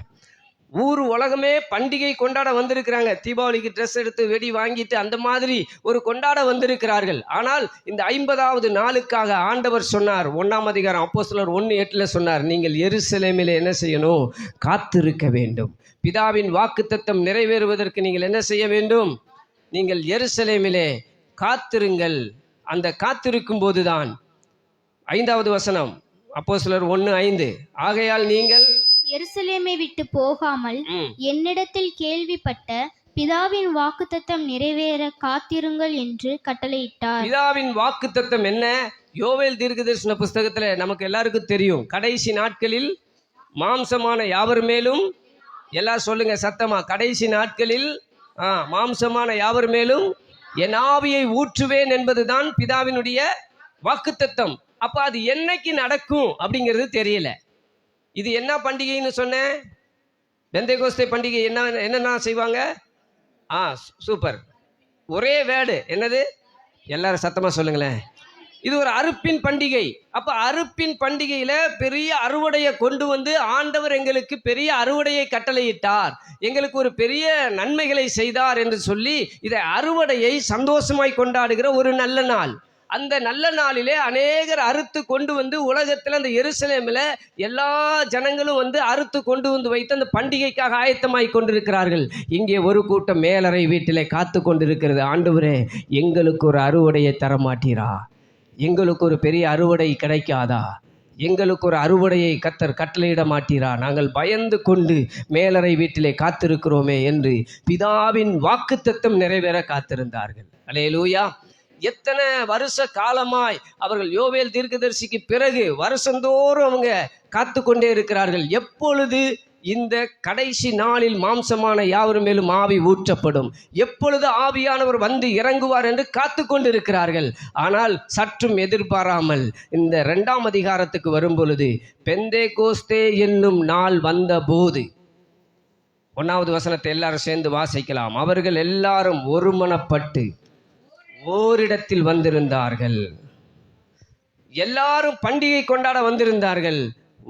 ஊர் உலகமே பண்டிகை கொண்டாட வந்திருக்கிறாங்க. தீபாவளிக்கு ட்ரெஸ் எடுத்து வெடி வாங்கிட்டு அந்த மாதிரி ஒரு கொண்டாட வந்திருக்கிறார்கள். ஆனால் இந்த 50வது நாளுக்காக ஆண்டவர் சொன்னார், 1ஆம் அதிகாரம் அப்போஸ்தலர் 1:8 சொன்னார், நீங்கள் எருசலேமிலே என்ன செய்யணும்? காத்திருக்க வேண்டும். பிதாவின் வாக்குத்தத்தம் நிறைவேறுவதற்கு நீங்கள் என்ன செய்ய வேண்டும்? நீங்கள் எருசலேமிலே காத்திருங்கள். அந்த காத்திருக்கும் போதுதான் 5வது வசனம் அப்போஸ்தலர் 1:5, ஆகையால் நீங்கள் எருசலேமை விட்டு போகாமல் என்னிடத்தில் கேள்விப்பட்ட பிதாவின் வாக்குத்தத்தம் நிறைவேற காத்திருங்கள் என்று கட்டளையிட்டார். பிதாவின் வாக்குத்தத்தம் என்ன? யோவேல் தீர்க்கதரிசன புஸ்தகத்துல நமக்கு எல்லாருக்கும் தெரியும். கடைசி நாட்களில் மாம்சமான யாவர் மேலும், எல்லாம் சொல்லுங்க சத்தமா, கடைசி நாட்களில் மாம்சமான யாவர் மேலும் என் ஆவியை ஊற்றுவேன் என்பதுதான் பிதாவினுடைய வாக்குத்தத்தம். அப்ப அது என்னைக்கு நடக்கும் அப்படிங்கிறது தெரியல. இது என்ன பண்டிகைன்னு சொன்னேன்? பெந்தேகோஸ்தே பண்டிகை. என்னென்ன செய்வாங்க? சூப்பர், ஒரே வேர்டு என்னது? எல்லாரும் சத்தமா சொல்லுங்களேன். இது ஒரு அறுப்பின் பண்டிகை. அப்ப அறுப்பின் பண்டிகையில பெரிய அறுவடையை கொண்டு வந்து ஆண்டவர் எங்களுக்கு பெரிய அறுவடையை கட்டளையிட்டார், எங்களுக்கு ஒரு பெரிய நன்மைகளை செய்தார் என்று சொல்லி இதை அறுவடையை சந்தோஷமாய் கொண்டாடுகிற ஒரு நல்ல நாள். அந்த நல்ல நாளிலே அநேகர் அறுத்து கொண்டு வந்து உலகத்தில் அந்த எருசலேமில் எல்லா ஜனங்களும் வந்து அறுத்து கொண்டு வந்து வைத்து அந்த பண்டிகைக்காக ஆயத்தமாய் கொண்டிருக்கிறார்கள். இங்கே ஒரு கூட்டம் மேலறை வீட்டிலே காத்து கொண்டிருக்கிறது. ஆண்டவரே, எங்களுக்கு ஒரு அறுவடையை தரமாட்டீரா? எங்களுக்கு ஒரு பெரிய அறுவடை கிடைக்காதா? எங்களுக்கு ஒரு அறுவடையை கர்த்தர் கட்டளையிட மாட்டீரா? நாங்கள் பயந்து கொண்டு மேலறை வீட்டிலே காத்திருக்கிறோமே என்று பிதாவின் வாக்குத்தத்தம் நிறைவேற காத்திருந்தார்கள். அல்லேலூயா. எத்தனை வருஷ காலமாய் அவர்கள் யோவேல் தீர்க்கதரிசிக்கு பிறகு வருஷந்தோறும் அவங்க காத்து கொண்டே இருக்கிறார்கள். எப்பொழுது இந்த கடைசி நாளில் மாம்சமான யாவர் மேலும் ஆவி ஊற்றப்படும், எப்பொழுது ஆவியானவர் வந்து இறங்குவார் என்று காத்து கொண்டிருக்கிறார்கள். ஆனால் சற்றும் எதிர்பாராமல் இந்த 2ஆம் அதிகாரத்துக்கு வரும் பொழுது பெந்தேகோஸ்தே என்னும் நாள் வந்த போது, 1வது வசனத்தை எல்லாரும் சேர்ந்து வாசிக்கலாம். அவர்கள் எல்லாரும் ஒருமனப்பட்டு ஓரிடத்தில் வந்திருந்தார்கள். எல்லாரும் பண்டிகை கொண்டாட வந்திருந்தார்கள்.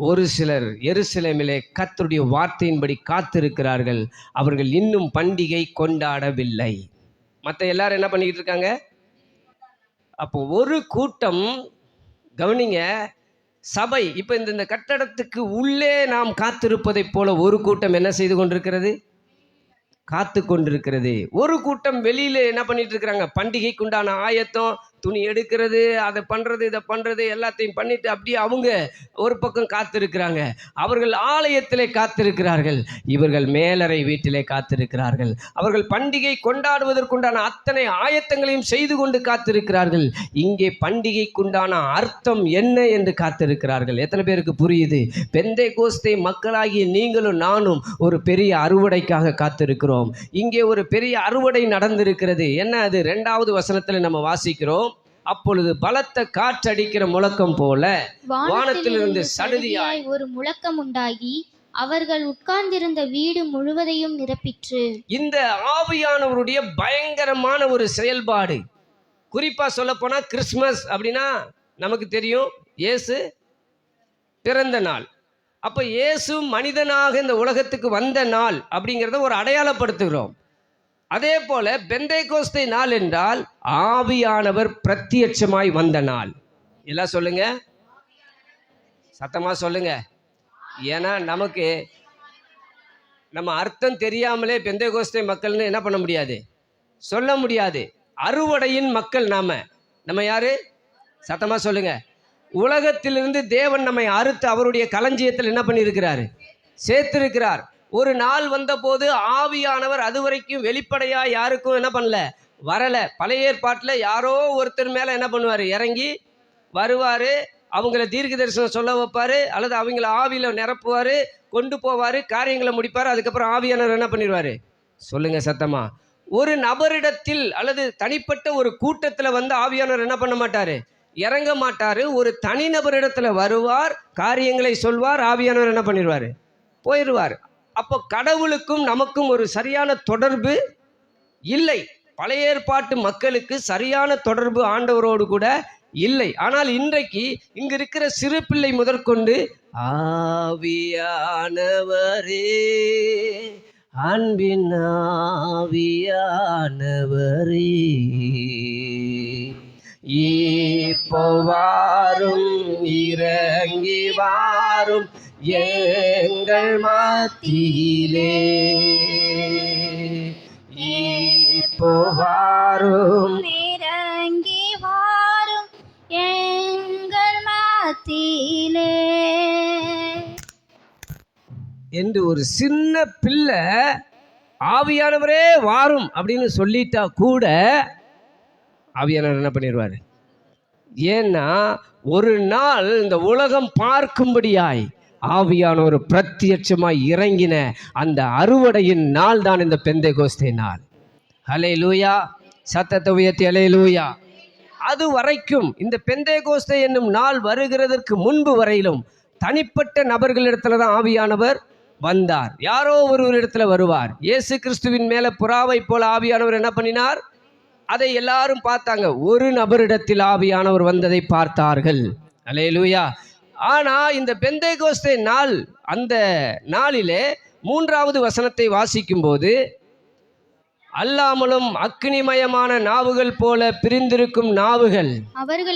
ஒரு சிலர் எருசலேமிலே கர்த்தருடைய வார்த்தையின்படி காத்திருக்கிறார்கள். அவர்கள் இன்னும் பண்டிகை கொண்டாடவில்லை. மற்ற எல்லாரும் என்ன பண்ணிக்கிட்டு இருக்காங்க? அப்போ ஒரு கூட்டம், கவனிங்க, சபை இப்போ இந்த கட்டடத்துக்கு உள்ளே நாம் காத்திருப்பதை போல ஒரு கூட்டம் என்ன செய்து கொண்டிருக்கிறது? காத்து கொண்டிருக்கிறது. ஒரு கூட்டம் வெளியில என்ன பண்ணிட்டு இருக்கிறாங்க? பண்டிகைக்குண்டான ஆயத்தம், துணி எடுக்கிறது, அதை பண்றது, இதை பண்றது, எல்லாத்தையும் பண்ணிட்டு அப்படியே அவங்க ஒரு பக்கம் காத்திருக்கிறாங்க. அவர்கள் ஆலயத்திலே காத்திருக்கிறார்கள், இவர்கள் மேலறை வீட்டிலே காத்திருக்கிறார்கள். அவர்கள் பண்டிகை கொண்டாடுவதற்குண்டான அத்தனை ஆயத்தங்களையும் செய்து கொண்டு காத்திருக்கிறார்கள். இங்கே பண்டிகைக்குண்டான அர்த்தம் என்ன என்று காத்திருக்கிறார்கள். எத்தனை பேருக்கு புரியுது? பெந்தேகோஸ்தே மக்களாகிய நீங்களும் நானும் ஒரு பெரிய அறுவடைக்காக காத்திருக்கிறோம். இங்கே ஒரு பெரிய அறுவடை நடந்திருக்கிறது. என்ன அது? 2வது வசனத்தில் நம்ம வாசிக்கிறோம். அப்பொழுது பலத்த காற்றடிக்கிற முழக்கம் போல வானத்திலிருந்து சடுதியாய் ஒரு முழக்கம் உண்டாகி அவர்கள் உட்கார்ந்திருந்த வீடு முழுவதையும் நிரப்பிற்று. இந்த ஆவியானவருடைய பயங்கரமான ஒரு செயல்பாடு. குறிப்பா சொல்ல போனா கிறிஸ்மஸ் அப்படின்னா நமக்கு தெரியும், இயேசு பிறந்த நாள். அப்ப இயேசு மனிதனாக இந்த உலகத்துக்கு வந்த நாள் அப்படிங்கிறத ஒரு அடையாளப்படுத்துகிறோம். அதே போல பெந்தேகோஸ்தே நாள் என்றால் ஆவியானவர் பிரத்யட்சமாய் வந்த நாள். எல்லாம் சொல்லுங்க, சத்தமா சொல்லுங்க. ஏன்னா நமக்கு நம்ம அர்த்தம் தெரியாமலே பெந்தேகோஸ்தே மக்கள்னு என்ன பண்ண முடியாது, சொல்ல முடியாது. அறுவடையின் மக்கள் நம்ம யாரு? சத்தமா சொல்லுங்க. உலகத்திலிருந்து தேவன் நம்மை அறுத்து அவருடைய களஞ்சியத்தில் என்ன பண்ணியிருக்கிறாரு? சேர்த்திருக்கிறார். ஒரு நாள் வந்த போது ஆவியானவர் அதுவரைக்கும் வெளிப்படையா யாருக்கும் என்ன பண்ணல, வரல. பழைய ஏற்பாட்டில் யாரோ ஒருத்தர் மேல என்ன பண்ணுவாரு? இறங்கி வருவாரு, அவங்கள தீர்க்க தரிசனம் சொல்ல வைப்பாரு, அல்லது அவங்கள ஆவியில நிரப்புவாரு, கொண்டு போவாரு, காரியங்களை முடிப்பாரு. அதுக்கப்புறம் ஆவியானவர் என்ன பண்ணிடுவாரு? சொல்லுங்க சத்தமா. ஒரு நபரிடத்தில் அல்லது தனிப்பட்ட ஒரு கூட்டத்தில் வந்து ஆவியானவர் என்ன பண்ண மாட்டாரு? இறங்க மாட்டாரு. ஒரு தனிநபரிடத்துல வருவார், காரியங்களை சொல்வார், ஆவியானவர் என்ன பண்ணிடுவாரு? போயிடுவார். அப்போ கடவுளுக்கும் நமக்கும் ஒரு சரியான தொடர்பு இல்லை. பழைய ஏற்பாட்டு மக்களுக்கு சரியான தொடர்பு ஆண்டவரோடு கூட இல்லை. ஆனால் இன்றைக்கு இங்கு இருக்கிற சிறு பிள்ளை முதற்கொண்டு ஆவியானவரே, அன்பின் ஆவியானவரே, இப்போ வாரும், இறங்கி வாரும் எங்கள் மத்தியிலே, இப்போ வாரும், இறங்கி வாரும் எங்கள் மத்தியிலே என்று ஒரு சின்ன பிள்ளை ஆவியானவரே வாரும் அப்படின்னு சொல்லிட்டா கூட ஆவியானவர் என்ன பண்ணிடுவார்? ஏன்னா ஒரு நாள் இந்த உலகம் பார்க்கும்படியாய் ஆவியானவர் பிரத்யட்சமாய் இறங்கின அந்த அறுவடையின் நாள் தான் இந்த பெந்தேகோஸ்தே நாள். ஹல்லேலூயா! சத்தத்தை உயர்த்தி ஹல்லேலூயா! அது வரைக்கும் இந்த பெந்தேகோஸ்தே என்னும் நாள் வருகிறதற்கு முன்பு வரையிலும் தனிப்பட்ட நபர்களிடத்துல தான் ஆவியானவர் வந்தார். யாரோ ஒரு இடத்துல வருவார். இயேசு கிறிஸ்துவின் மேல புறாவை போல ஆவியானவர் என்ன பண்ணினார்? அதை எல்லாரும் பார்த்தாங்க. ஒரு நபரிடத்தில் ஆவியானவர் வந்ததை பார்த்தார்கள். அல்லேலூயா! ஆனா இந்த பெந்தேகோஸ்தே நாள், அந்த நாளிலே 3வது வசனத்தை வாசிக்கும் போது, அல்லாமலும் அக்னிமயமான நாவுகள் போல பிரிந்திருக்கும் நாவுகள்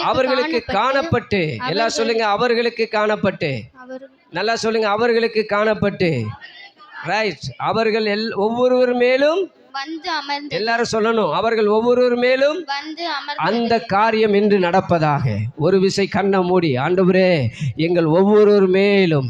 அவர்களுக்கு காணப்பட்டு, எல்லாம் சொல்லுங்க, அவர்களுக்கு காணப்பட்டு, நல்லா சொல்லுங்க, அவர்களுக்கு காணப்பட்டு, ரைட். அவர்கள் ஒவ்வொருவர் மேலும் வந்து அமர்ந்து, எல்லாரும் சொல்லணும், அவர்கள் ஒவ்வொருவர் மேலும் வந்து அந்த காரியம் இன்று நடப்பதாக. ஒரு விசை கண்ணை மூடி, ஆண்டவரே எங்கள் ஒவ்வொருவர் மேலும்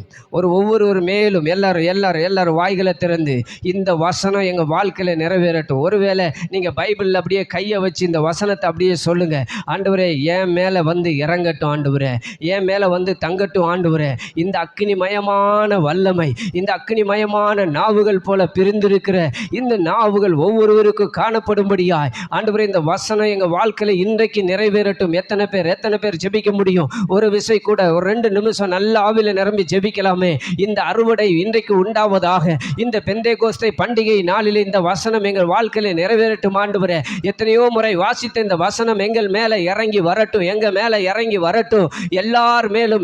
ஒவ்வொருவர் மேலும் எல்லாரும் வாய்களை திறந்து இந்த வசனம் எங்கள் வாழ்க்கையில் நிறைவேறட்டும். ஒருவேளை நீங்கள் பைபிளில் அப்படியே கையை வச்சு இந்த வசனத்தை அப்படியே சொல்லுங்க. ஆண்டவரே என் மேலே வந்து இறங்கட்டும், ஆண்டவரே என் மேலே வந்து தங்கட்டும், ஆண்டவரே இந்த அக்னிமயமான வல்லமை, இந்த அக்னிமயமான நாவுகள் போல பிரிந்திருக்கிற இந்த நாவுகள் ஒவ்வொருவருக்கும் காணப்படும்படியாய் ஆண்டவரே இந்த வசனம் எங்க வாழ்க்கையில இன்றைக்கு நிறைவேறட்டும். எத்தனை பேர் ஜெபிக்க முடியும்? ஒரு விசை கூட ஒரு 2 நிமிஷம் நல்ல ஆவில நிரம்பி ஜெபிக்கலாமே. இந்த அறுவடை இன்றைக்கு உண்டாவதாக. இந்த பெந்தேகோஸ்தே பண்டிகை நாளிலே இந்த வசனம் எங்கள் வாழ்க்கையில நிறைவேறட்டும் ஆண்டவரே. எத்தனையோ முறை வாசித்த இந்த வசனம் எங்கள் மேல இறங்கி வரட்டும், எங்க மேல இறங்கி வரட்டும். எல்லார் மேலும்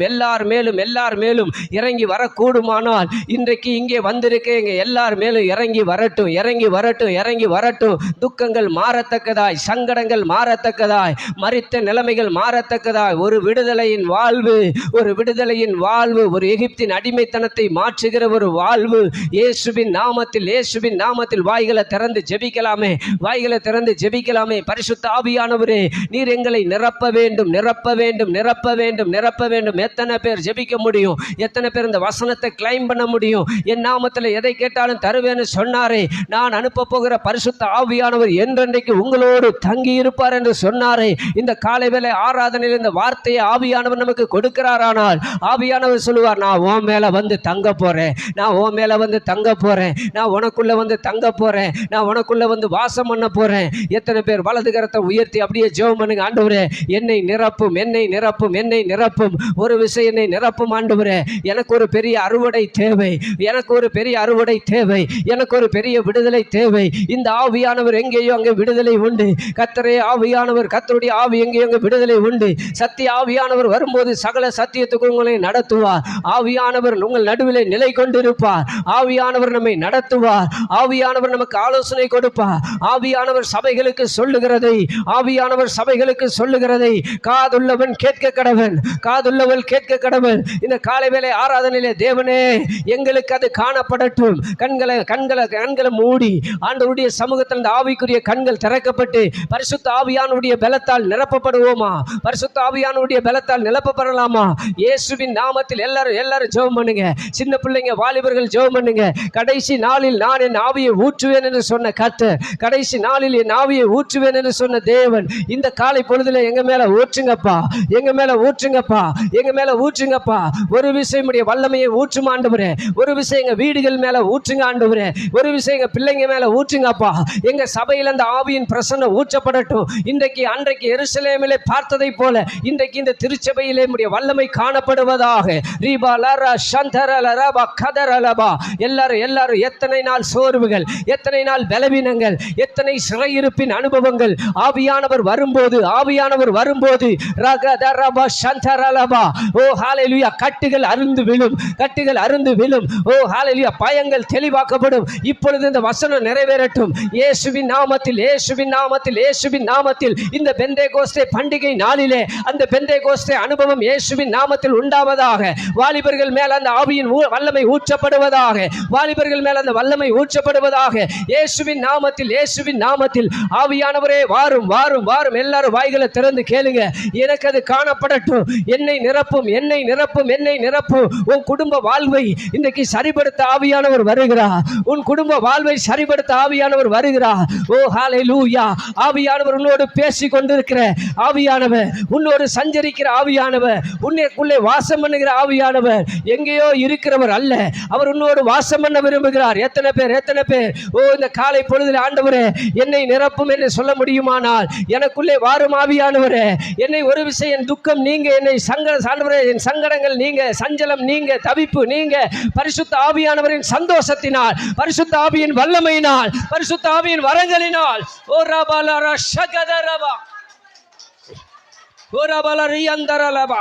இறங்கி வரக்கூடுமானால் இன்றைக்கு இங்கே வந்திருக்க எங்க எல்லார் மேலும் இறங்கி வரட்டும். துக்கங்கள் மாறத்தக்கதாய், சங்கடங்கள் மாறத்தக்கதாய், மரித்த நிலைமைகள் மாறத்தக்கதாய், ஒரு விடுதலையின் வாழ்வு, ஒரு எகிப்தின் அடிமைத்தனத்தை மாற்றுகிற ஒரு வாழ்வு இயேசுவின் நாமத்தில் வாய்களை திறந்து ஜெபிக்கலாமே. பரிசுத்த ஆவியானவரே, நீர் எங்களை நிரப்ப வேண்டும். எத்தனை பேர் ஜெபிக்க முடியும்? எத்தனை பேர் இந்த வசனத்தை கிளைம் பண்ண முடியும்? என் நாமத்தில் எதை கேட்டாலும் தருவேன்னு சொன்னாரே. நான் அனுப்ப போகிற பரிசுத்த ஆவியானவர் என்றென்றைக்கு உங்களோடு தங்கி இருப்பார் என்று சொன்னாரே. இந்த காலை வேளை ஆராதனையில் இந்த வார்த்தையை ஆவியானவர் நமக்கு கொடுக்கிறாரானால் ஆவியானவர் சொல்லுவார், நான் உன் மேல வந்து தங்க போறேன், நான் உனக்குள்ள வந்து தங்க போறேன், நான் உனக்குள்ள வந்து வாசம் பண்ண போறேன். எத்தனை பேர் வலது கரத்தை உயர்த்தி அப்படியே ஜெபம் பண்ணுங்க. ஆண்டவரே என்னை நிரப்பும், ஒரு விஷயம் என்னை நிரப்பும் ஆண்டவரே. எனக்கு ஒரு பெரிய அறுவடை தேவை, எனக்கு ஒரு பெரிய விடுதலை தேவை. இந்த ஆவியானவர் எங்கேயோ அங்கே விடுதலை உண்டு. கர்த்தரே ஆவியானவர், கர்த்தருடைய ஆவி எங்கேயோ அங்கே விடுதலை உண்டு. சத்திய ஆவியானவர் வரும்போது சகல சத்தியத்துக்கு உங்களை நடத்துவார். ஆவியானவர் உங்கள் நடுவிலே நிலை கொண்டிருப்பார். ஆவியானவர் நம்மை நடத்துவார். ஆவியானவர் நமக்கு ஆலோசனை கொடுப்பார். ஆவியானவர் சபைகளுக்கு சொல்லுகிறதை காதுள்ளவன் கேட்க கடவன். இந்த காலை வேளை ஆராதனையிலே தேவனே எங்களுக்கு அது காணப்படட்டும். கண்களை மூடி ஆண்டவருடைய சமூகத்தில் இந்த ஆவிக்குரிய கண்கள் திறக்கப்பட்டு பரிசுத்த ஆவியானுடைய பலத்தால் நிரப்பப்படலாமா? இயேசுவின் நாமத்தில் எல்லாரும் ஜெபம் பண்ணுங்க. சின்ன பிள்ளைங்க, வாலிபர்கள் ஜெபம் பண்ணுங்க. கடைசி நாளில் நான் என் ஆவியை ஊற்றுவேன் என்று சொன்ன கர்த்தர், கடைசி நாளில் என் ஆவியை ஊற்றுவேன் என்று சொன்ன தேவன், இந்த காலை பொழுதுல எங்க மேல ஊற்றுங்கப்பா. ஒரு விஷயம் உடைய வல்லமையை ஊற்றும் ஆண்டவரே. ஒரு விஷயம் எங்க வீடுகள் மேல ஊற்றுங்க ஆண்டவரே. ஒரு விஷயம் எங்க பிள்ளைங்க மேல ஊற்றுங்க ஊற்றுங்கப்பா. எங்க சபையில் அந்த ஆவியின் பிரசன்னம் ஊற்றப்படட்டும். இன்றைக்கு அன்றைக்கு எருசலேமிலே பார்த்ததை போல இன்றைக்கு இந்த திருச்சபையிலே உம்முடைய வல்லமை காணப்படுவதாக. ரீபா லரா சந்தரலரபா கதரலபா. எல்லாரும் எத்தனை நாள் சோர்வுகள், எத்தனை நாள் பலவீனங்கள், எத்தனை சிறையிருப்பின் அனுபவங்கள், ஆவியானவர் வரும்போது ரகதரபா சந்தரலபா. ஓ ஹalleluya. கட்டுகள் அருந்து விழும். ஓ ஹalleluya. பயங்கள் தெளிவாக்கப்படும். இப்பொழுது இந்த வசனம் நிறைவேறட்டும். இயேசுவின் நாமத்தில் இந்த பெந்தேகோஸ்தே பண்டிகை நாளிலே அந்த பெந்தேகோஸ்தே அனுபவம் இயேசுவின் நாமத்தில் உண்டாவதாக. வாலிபர்கள் மேல் அந்த ஆவியின் வல்லமை ஊற்றப்படுவதாக. இயேசுவின் நாமத்தில் ஆவியானவரே வாரும். எல்லாரும் வாய்களை திறந்து கேளுங்க. எனக்கு அது காணப்படட்டும். என்னை நிரப்பும். உன் குடும்ப வாழ்வை இன்றைக்கு சரிபடுத்த ஆவியானவர் வருகிறார். ஓ ஹalleluya. ஆவியானவர் உன்னோடு பேசிக் கொண்டிருக்கிற ஆவியானவர், உன்னோடு சஞ்சரிக்கிற ஆவியானவர், உன்னைக்குள்ளே வாசம் பண்ணுகிற ஆவியானவர் எங்கேயோ இருக்கிறவர் அல்ல. அவர் உன்னோடு வாசம் பண்ண விரும்புகிறார். எத்தனை பேர் ஓ இந்த காலை பொழுதில் ஆண்டவரே என்னை நிரப்பும் என்று சொல்ல முடியுமானால் எனக்குள்ளே வாரும் ஆவியானவரே. என்னை ஒரு விஷயம் துக்கம் நீங்க, என்னை என் சங்கடங்கள் நீங்க, சஞ்சலம் நீங்க, தவிப்பு நீங்க. பரிசுத்த ஆவியானவரின் சந்தோஷத்தினால், பரிசுத்த ஆவியின் வல்லமையினால், பரிசுத்த ஆவியின் வரங்களினால். ஓ ரபாலரா ஷகதரபா ஓ ரபாலரி அந்தரலபா.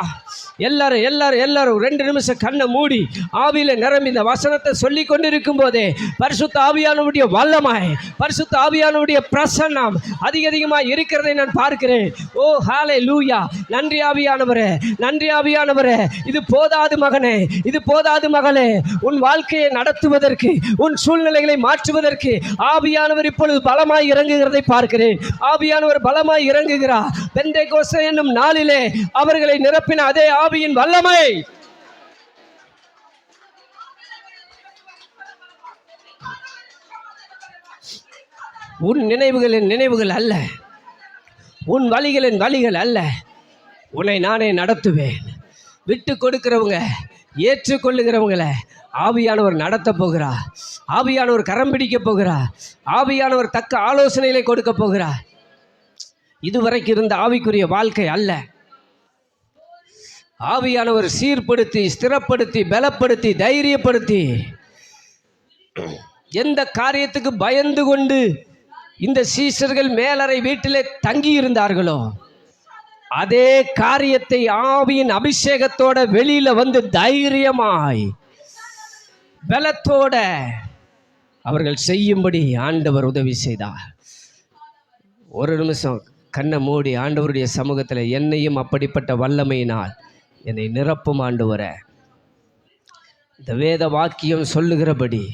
எல்லாரும் 2 நிமிஷம் கண்ணை மூடி ஆவியில நிரம்பி இந்த வசனத்தை சொல்லி கொண்டிருக்கும் போதே பரிசுத்த ஆவியானவருடைய வல்லமை, பரிசுத்த ஆவியானவருடைய பிரசன்னம் அதிகமாக இருக்கிறதை நான் பார்க்கிறேன். ஓ ஹalleluya. நன்றி ஆவியானவரே. இது போதாது மகனே, இது போதாது மகளே. உன் வாழ்க்கையை நடத்துவதற்கு, உன் சூழ்நிலைகளை மாற்றுவதற்கு ஆவியானவர் இப்பொழுது பலமாய் இறங்குகிறதை பார்க்கிறேன். ஆவியானவர் பலமாய் இறங்குகிறார். பெந்தேகோஸ்தே என்னும் நாளிலே அவர்களை நிரப்பின அதே ஆவியின் வல்லமை. உன் நினைவுகள் அல்ல, உன் வழிகள் அல்ல. உன்னை நானே நடத்துவேன். விட்டு கொடுக்கிறவங்க, ஏற்றுக்கொள்ளுகிறவங்களை ஆவியானவர் நடத்த போகிறார். ஆவியானவர் கரம் பிடிக்க போகிறார். ஆவியானவர் தக்க ஆலோசனைகளை கொடுக்க போகிறார். இதுவரைக்கும் இருந்த ஆவிக்குரிய வாழ்க்கை அல்ல. ஆவியானவர் சீர்படுத்தி, ஸ்திரப்படுத்தி, பலப்படுத்தி, தைரியப்படுத்தி, எந்த காரியத்துக்கு பயந்து கொண்டு இந்த சீஷர்கள் மேலறை வீட்டிலே தங்கி இருந்தார்களோ அதே காரியத்தை ஆவியின் அபிஷேகத்தோட வெளியில வந்து தைரியமாய் பலத்தோட அவர்கள் செய்யும்படி ஆண்டவர் உதவி செய்தார். ஒரு நிமிஷம் கண்ணை மூடி ஆண்டவருடைய சமூகத்தில் என்னையும் அப்படிப்பட்ட வல்லமையினால் என்னை நிரப்பும் ஆண்டவரே. இந்த வேத வாக்கியம் சொல்லுகிறபடி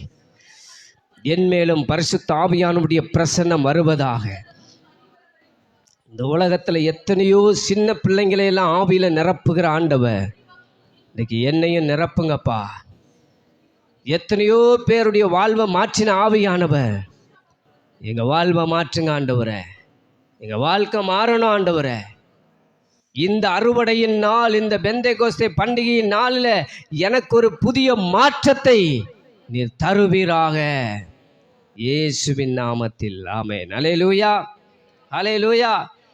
என் மேலும் பரிசுத்த ஆவியானவருடைய பிரசன்னம் வருவதாக. இந்த உலகத்தில் எத்தனையோ சின்ன பிள்ளைங்களையெல்லாம் ஆவியில நிரப்புகிற ஆண்டவர் இன்னைக்கு என்னையும் நிரப்புங்கப்பா. எத்தனையோ பேருடைய வாழ்வை மாற்றின ஆவியானவர் எங்கள் வாழ்வை மாற்றுங்க ஆண்டவரே. எங்கள் வாழ்க்கை மாறணும் ஆண்டவரே. இந்த அறுவடையின் நாள், இந்த பெந்தேகோஸ்தே பண்டிகையின் நாளில் எனக்கு ஒரு புதிய மாற்றத்தை நீர் தருவீராக, இயேசுவின் நாமத்தில் ஆமென். அல்லேலூயா, அல்லேலூயா.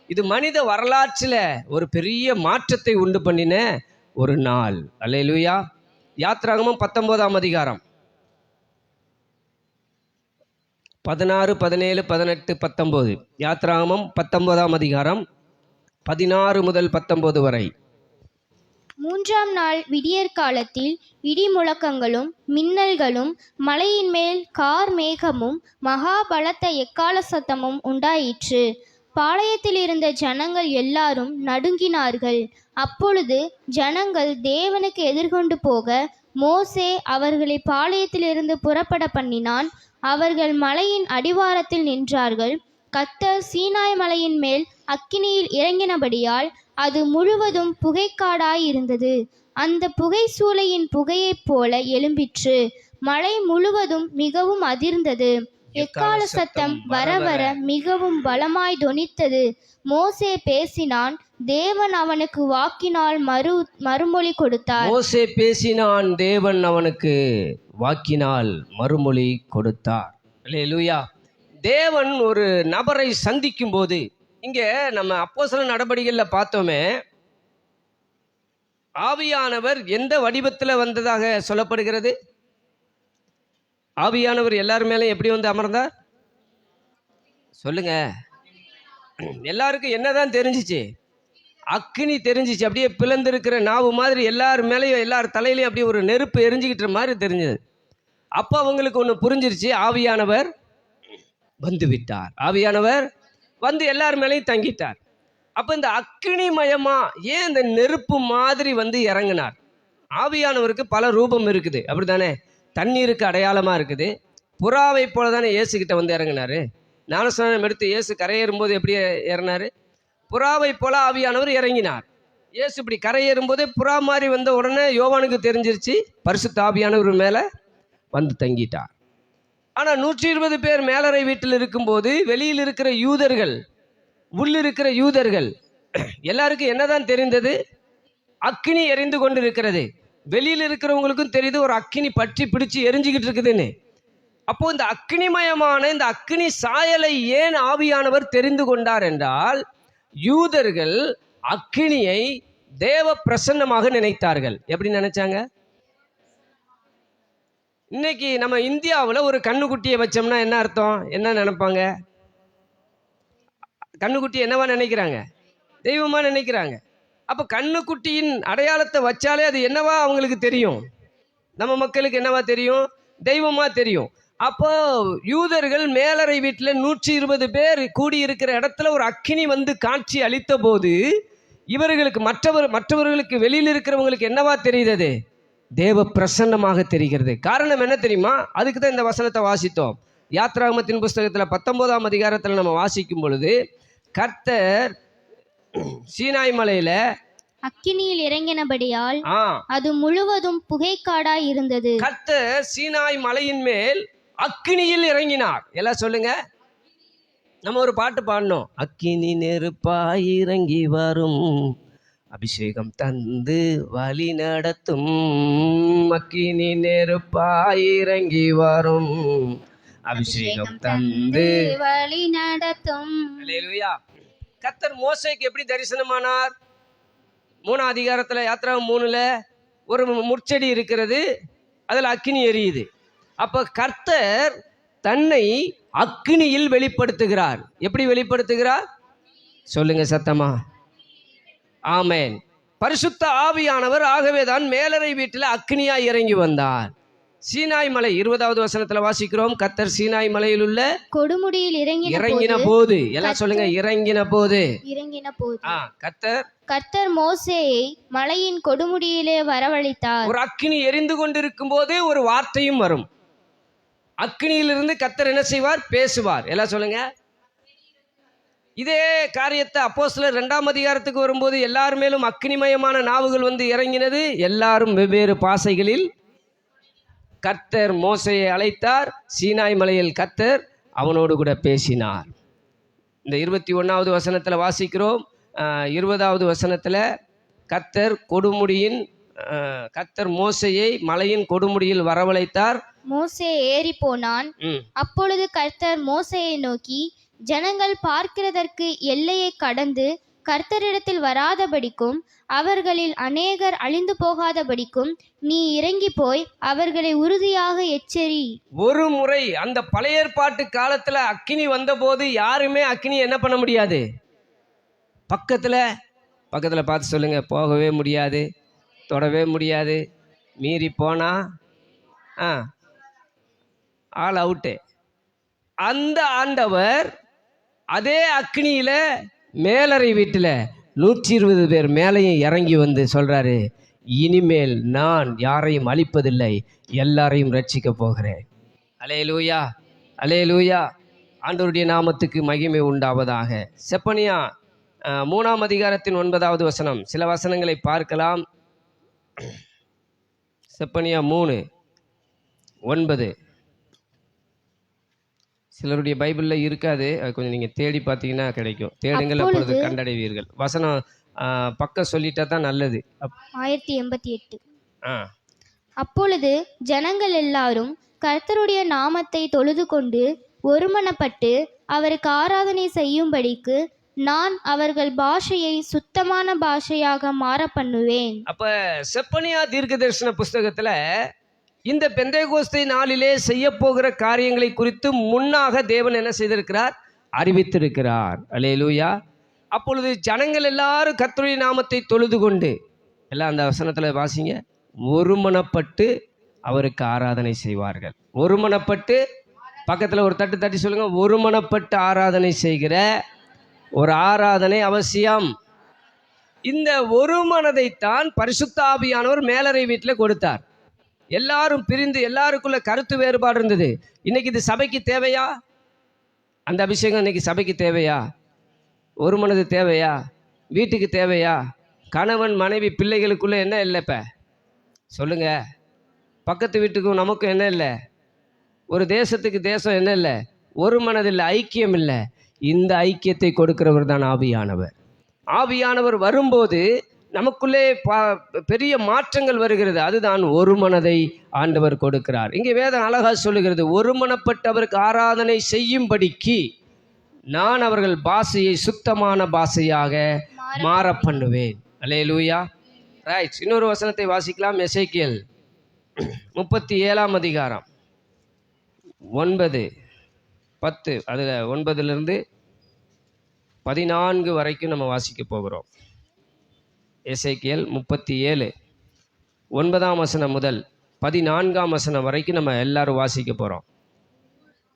இது மனித வரலாற்றில் ஒரு பெரிய மாற்றத்தை உண்டு பண்ணின ஒரு நாள். அல்லேலூயா. யாத்ராகமம் 19ஆம் அதிகாரம் 16, 17, 18, 19. யாத்ராகமம் 19ஆம் அதிகாரம் 16 முதல் 19 வரை. 3ஆம் நாள் விடியற் காலத்தில் இடி முழக்கங்களும் மின்னல்களும் மலையின் மேல் கார் மேகமும் மகா பலத்த எக்கால சத்தமும் உண்டாயிற்று. பாளையத்தில் இருந்த ஜனங்கள் எல்லாரும் நடுங்கினார்கள். அப்பொழுது ஜனங்கள் தேவனுக்கு எதிர்கொண்டு போக மோசே அவர்களை பாளையத்திலிருந்து புறப்பட பண்ணினான். அவர்கள் மலையின் அடிவாரத்தில் நின்றார்கள். கர்த்தர் சீனாய் மலையின் மேல் அக்கினியில் இறங்கினபடியால் அது முழுவதும் புகைக்காடாயிருந்தது. அந்த புகை சூளையின் புகையைப் போல எழும்பிற்று. மலை முழுவதும் மிகவும் அதிர்ந்தது. எக்கால சத்தம் வர வர மிகவும் பலமாய் தொனித்தது. மோசே பேசினான், தேவன் அவனுக்கு வாக்கினால் மறுமொழி கொடுத்தார். மோசே பேசினான், தேவன் அவனுக்கு வாக்கினால் மறுமொழி கொடுத்தார். அல்லேலூயா. தேவன் ஒரு நபரை சந்திக்கும் போது, இங்க நம்ம அப்போஸ்தலர் நடபடிகளில் பார்த்தோமே, ஆவியானவர் எந்த வடிவத்தில் வந்ததாக சொல்லப்படுகிறது? ஆவியானவர் எல்லார் மேலும் எப்படி வந்து அமர்ந்தார்? சொல்லுங்க. எல்லாருக்கும் என்னதான் தெரிஞ்சிச்சு? அக்கினி தெரிஞ்சிச்சு. அப்படியே பிளந்திருக்கிற நாவு மாதிரி எல்லார் மேலேயும் எல்லார் தலையிலையும் அப்படியே ஒரு நெருப்பு எரிஞ்சுக்கிட்ட மாதிரி தெரிஞ்சது. அப்போ அவங்களுக்கு ஒன்று புரிஞ்சிருச்சு, ஆவியானவர் வந்து விட்டார். ஆவியானவர் வந்து எல்லார் மேலேயும் தங்கிட்டார். அப்போ இந்த அக்கினிமயமா ஏன் இந்த நெருப்பு மாதிரி வந்து இறங்கினார்? ஆவியானவருக்கு பல ரூபம் இருக்குது, அப்படித்தானே? தண்ணீருக்கு அடையாளமாக இருக்குது. புறாவை போல தானே இயேசுக்கிட்ட வந்து இறங்கினாரு. ஞானஸ்நானம் எடுத்து இயேசு கரையேறும்போது எப்படி இறங்கினார்? புறாவை போல ஆவியானவர் இறங்கினார். இயேசு இப்படி கரையேறும்போதே புறா மாதிரி வந்த உடனே யோவானுக்கு தெரிஞ்சிருச்சு, பரிசுத்த ஆவியானவர் மேலே வந்து தங்கிட்டார். ஆனால் 120 பேர் மேலறை வீட்டில் இருக்கும்போது வெளியில் இருக்கிற யூதர்கள், உள்ளிருக்கிற யூதர்கள் எல்லாருக்கும் என்னதான் தெரிந்தது? அக்கினி எரிந்து கொண்டு இருக்கிறது. வெளியில் இருக்கிறவங்களுக்கும் தெரியுது ஒரு அக்கினி பற்றி பிடிச்சு எரிஞ்சுக்கிட்டு இருக்குதுன்னு. அப்போ இந்த அக்கினிமயமான இந்த அக்கினி சாயலை ஏன் ஆவியானவர் தெரிந்து கொண்டார் என்றால், யூதர்கள் அக்கினியை தேவ பிரசன்னமாக நினைத்தார்கள். எப்படி நினைச்சாங்க? இன்னைக்கு நம்ம இந்தியாவில் ஒரு கண்ணுக்குட்டியை வச்சோம்னா என்ன அர்த்தம்? என்ன நினைப்பாங்க? கண்ணுக்குட்டி என்னவா நினைக்கிறாங்க? தெய்வமா நினைக்கிறாங்க. அப்போ கண்ணுக்குட்டியின் அடையாளத்தை வச்சாலே அது என்னவா அவங்களுக்கு தெரியும்? நம்ம மக்களுக்கு என்னவா தெரியும்? தெய்வமா தெரியும். அப்போ யூதர்கள் மேலறை வீட்டில் 120 பேர் கூடியிருக்கிற இடத்துல ஒரு அக்கினி வந்து காட்சி அளித்த போது இவர்களுக்கு மற்றவர்களுக்கு வெளியில் இருக்கிறவங்களுக்கு என்னவா தெரியுது? தேவ பிரசன்னமாக தெரிகிறது. காரணம் என்ன தெரியுமா? அதுக்கு தான் இந்த வசனத்தை வாசித்தோம். யாத்ராகமத்தின் புஸ்தகத்தில் 19ஆம் அதிகாரத்தில் நம்ம வாசிக்கும் பொழுது, கர்த்தர் சீனாய் மலையில அக்கினியில் இறங்கினபடியால் அது முழுவதும் புகைக்காடாய் இருந்தது. கர்த்தர் சீனாய் மலையின் மேல் அக்கினியில் இறங்கினார். எல்லாம் சொல்லுங்க. நம்ம ஒரு பாட்டு பாடணும். அக்கினி நெருப்பாய் இறங்கி வரும், அபிஷேகம் தந்து வழி நடத்தும். அக்கினி நெருப்பாய் இறங்கி வரும், அபிஷேகம் தந்து வழி நடத்தும். அல்லேலூயா. கர்த்தர் மோசேக்கு எப்படி தரிசனமானார்? 3ஆம் அதிகாரத்தில் யாத்ராகமம் 3ல் ஒரு முட்செடி இருக்கிறது, அதில் அக்கினி எரியுது. அப்போ கர்த்தர் தன்னை அக்கினியில் வெளிப்படுத்துகிறார். எப்படி வெளிப்படுத்துகிறார்? சொல்லுங்க சத்தமா. ஆமென். பரிசுத்த ஆவியானவர் ஆகவேதான் மேலறை வீட்டில் அக்கினியாய் இறங்கி வந்தார். சீனாய் மலை 20வது வசனத்தில் வாசிக்கிறோம். கர்த்தர் சீனாய் மலையில் உள்ள கொடுமுடியில் இறங்கின போது, எல்லாம் சொல்லுங்க, இறங்கின போது கர்த்தர் மோசேயை மலையின் கொடுமுடியிலே வரவழைத்தார். ஒரு அக்கினி எரிந்து கொண்டிருக்கும் போது ஒரு வார்த்தையும் வரும். அக்கினியிலிருந்து கர்த்தர் என்ன செய்வார்? பேசுவார். எல்லாம் சொல்லுங்க. இதே காரியத்தை அப்போஸ்தலர் 2ஆம் அதிகாரத்துக்கு வரும்போது எல்லார் மேலும் அக்கினிமயமான நாவுகள் வந்து இறங்கினது. எல்லாரும் வெவ்வேறு பாசைகளில் கர்த்தர் மோசேயை அழைத்தார். சீனாய் மலையில் கர்த்தர் அவனோடு கூட பேசினார். இந்த 21வது வசனத்தில் வாசிக்கிறோம். 20வது வசனத்தில் கர்த்தர் மோசேயை மலையின் கொடுமுடியில் வரவழைத்தார். மோசே ஏறி போனான். அப்பொழுது கர்த்தர் மோசேயை நோக்கி, ஜனங்கள் பார்க்கிறதற்கு எல்லையை கடந்து கர்த்தரிடத்தில் வராதபடிக்கும் அவர்களில் அநேகர் அழிந்து போகாதபடிக்கும் நீ இறங்கி போய் அவர்களை உறுதியாக எச்சரி. ஒரு முறை அந்த பழைய ஏற்பாட்டு காலத்துல அக்கினி வந்த போது யாருமே அக்கினி என்ன பண்ண முடியாது? பக்கத்துல பார்த்து சொல்லுங்க, போகவே முடியாது, தொடவே முடியாது. மீறி போனா ஆல் அவுட்டு. அந்த ஆண்டவர் அதே அக்கினியில மேலறை வீட்டில் 120 பேர் மேலையும் இறங்கி வந்து சொல்றாரு, இனிமேல் நான் யாரையும் அழிப்பதில்லை, எல்லாரையும் ரட்சிக்க போகிறேன். அல்லேலூயா, அல்லேலூயா. ஆண்டவருடைய நாமத்துக்கு மகிமை உண்டாவதாக. செப்பனியா 3ஆம் அதிகாரத்தின் 9வது வசனம். சில வசனங்களை பார்க்கலாம். செப்பனியா 3:9. சிலருடைய பைபிளில் இருக்காது, அது கொஞ்சம் நீங்கள் தேடி பார்த்தீங்கன்னா கிடைக்கும். தேடுங்கள், அப்பொழுது கண்டடைவீர்கள். வசனம் பக்கம் சொல்லிட்டா தான் நல்லது. 1088. அப்பொழுது ஜனங்கள் எல்லாரும் கர்த்தருடைய நாமத்தை தொழுது கொண்டு ஒருமனப்பட்டு அவருக்கு ஆராதனை செய்யும்படிக்கு நான் அவர்கள் பாஷையை சுத்தமான பாஷையாக மாற பண்ணுவேன். அப்ப செப்பனியா தீர்க்க தரிசன புஸ்தகத்துல இந்த பெந்தேகோஸ்தை நாளிலே செய்ய போகிற காரியங்களை குறித்து முன்னாக தேவன் என்ன செய்திருக்கிறார்? அறிவித்திருக்கிறார். அல்லேலூயா. அப்பொழுது ஜனங்கள் எல்லாரும் கர்த்தருடைய நாமத்தை தொழுது கொண்டு, எல்லாம் அந்த வசனத்துல வாசிங்க, ஒருமனப்பட்டு அவருக்கு ஆராதனை செய்வார்கள். ஒருமனப்பட்டு, பக்கத்துல ஒரு தட்டு தட்டி சொல்லுங்க, ஒருமனப்பட்டு ஆராதனை செய்கிற ஒரு ஆராதனை அவசியம். இந்த ஒரு மனதைத்தான் பரிசுத்த ஆவியானவர் மேலறை வீட்டில் கொடுத்தார். எல்லாரும் பிரிந்து எல்லாருக்குள்ள கருத்து வேறுபாடு இருந்தது. இன்னைக்கு இது சபைக்கு தேவையா? அந்த அபிஷேகம் இன்னைக்கு சபைக்கு தேவையா? ஒரு மனது தேவையா? வீட்டுக்கு தேவையா? கணவன் மனைவி பிள்ளைகளுக்குள்ள என்ன இல்லை? இப்ப சொல்லுங்க. பக்கத்து வீட்டுக்கும் நமக்கும் என்ன இல்லை? ஒரு தேசத்துக்கு தேசம் என்ன இல்லை? ஒரு மனதில் ஐக்கியம் இல்லை. இந்த ஐக்கியத்தை கொடுக்கிறவர் தான் ஆவியானவர். ஆவியானவர் வரும்போது நமக்குள்ளே பெரிய மாற்றங்கள் வருகிறது. அதுதான் ஒரு மனதை ஆண்டவர் கொடுக்கிறார். இங்கே வேதம் அழகா சொல்லுகிறது, ஒருமனப்பட்டவருக்கு ஆராதனை செய்யும்படிக்கு நான் அவர்கள் பாஷையை சுத்தமான பாஷையாக மாற பண்ணுவேன். அல்லேலூயா. ரைட். இன்னொரு வசனத்தை வாசிக்கலாம். எசேக்கியேல் 37ஆம் அதிகாரம் 9, 10, அதில் 9லிருந்து 14 வரைக்கும் நம்ம வாசிக்க போகிறோம். எசேக்கியேல் 37 9ஆம் வசனம் முதல் 14ஆம் வசனம் வரைக்கும் நம்ம எல்லாரும் வாசிக்க போகிறோம்.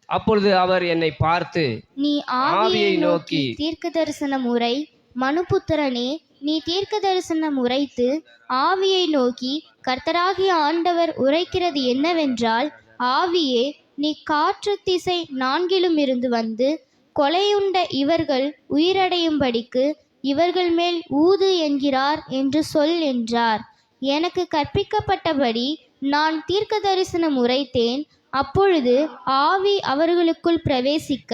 அப்பொழுது அவர் என்னை பார்த்து, நீ ஆவியை நோக்கி தீர்க்க தரிசனம் உரை, மனுபுத்திரனே, நீ தீர்க்க தரிசனம் உரைத்து ஆவியை நோக்கி கர்த்தராகிய ஆண்டவர் உரைக்கிறது என்னவென்றால், ஆவியே, நீ காற்று திசை 4லும் இருந்து வந்து கொலையுண்ட இவர்கள் உயிரடையும்படிக்கு இவர்கள் மேல் ஊது என்கிறார் என்று சொல் என்றார். எனக்கு கற்பிக்கப்பட்டபடி நான் தீர்க்க தரிசனம் உரைத்தேன். அப்பொழுது ஆவி அவர்களுக்குள் பிரவேசிக்க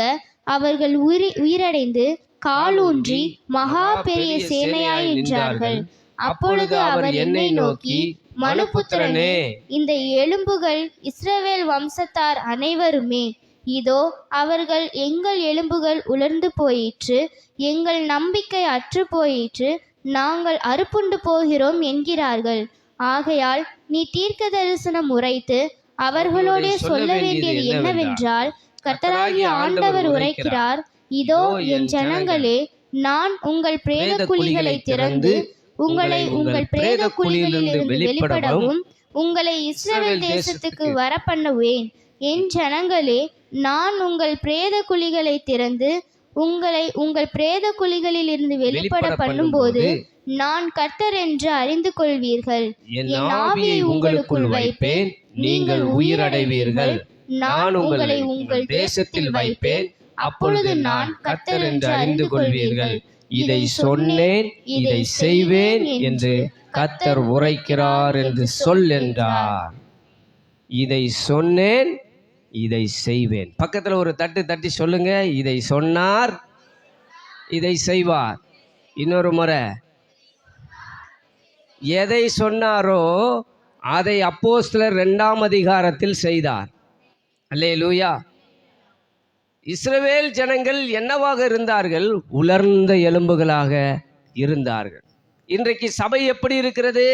அவர்கள் உயிரடைந்து காலூன்றி மகா பெரிய சேனையாய் நின்றார்கள். அப்பொழுது அவர் என்னை நோக்கி, மனுபுத்திரனே, இந்த எலும்புகள் இஸ்ரவேல் வம்சத்தார் அனைவருமே. இதோ அவர்கள் எங்கள் எலும்புகள் உலர்ந்து போயிற்று, எங்கள் நம்பிக்கை அற்று போயிற்று, நாங்கள் அறுப்புண்டு போகிறோம் என்கிறார்கள். ஆகையால் நீ தீர்க்க தரிசனம் உரைத்து அவர்களோடே சொல்ல வேண்டியது என்னவென்றால், கர்த்தராகிய ஆண்டவர் உரைக்கிறார், இதோ என் ஜனங்களே, நான் உங்கள் பிரேத குழிகளை திறந்து உங்களை உங்கள் பிரேத குழிகளிலிருந்து வெளிப்படவும் உங்களை இஸ்ரவேல் தேசத்துக்கு வர பண்ணுவேன். என் ஜனங்களே, நான் உங்கள் பிரேத குழிகளை திறந்து உங்களை உங்கள் பிரேத குழிகளில் இருந்து வெளிப்பட பண்ணும்போது நான் கர்த்தர் என்று அறிந்து கொள்வீர்கள். என் ஆவியை உங்களுக்குள் வைப்பேன், நீங்கள் உயிரடைவீர்கள். நான் உங்களை உங்கள் தேசத்தில் வைப்பேன், அப்பொழுது நான் கர்த்தர் என்று அறிந்து கொள்வீர்கள். இதை சொன்னேன், இதை செய்வேன் என்று கர்த்தர் உரைக்கிறார் என்று சொல் என்றார். இதை சொன்னேன், இதை செய்வேன். பக்கத்துல ஒரு தட்டு தட்டி சொல்லுங்க, இதை சொன்னார், இதை செய்வார். இன்னொரு முறை, எதை சொன்னாரோ அதை அப்போஸ்தலர் 2ஆம் அதிகாரத்தில் செய்தார். அல்லேலூயா. இஸ்ரவேல் ஜனங்கள் என்னவாக இருந்தார்கள்? உலர்ந்த எலும்புகளாக இருந்தார்கள். இன்றைக்கு சபை எப்படி இருக்கிறது?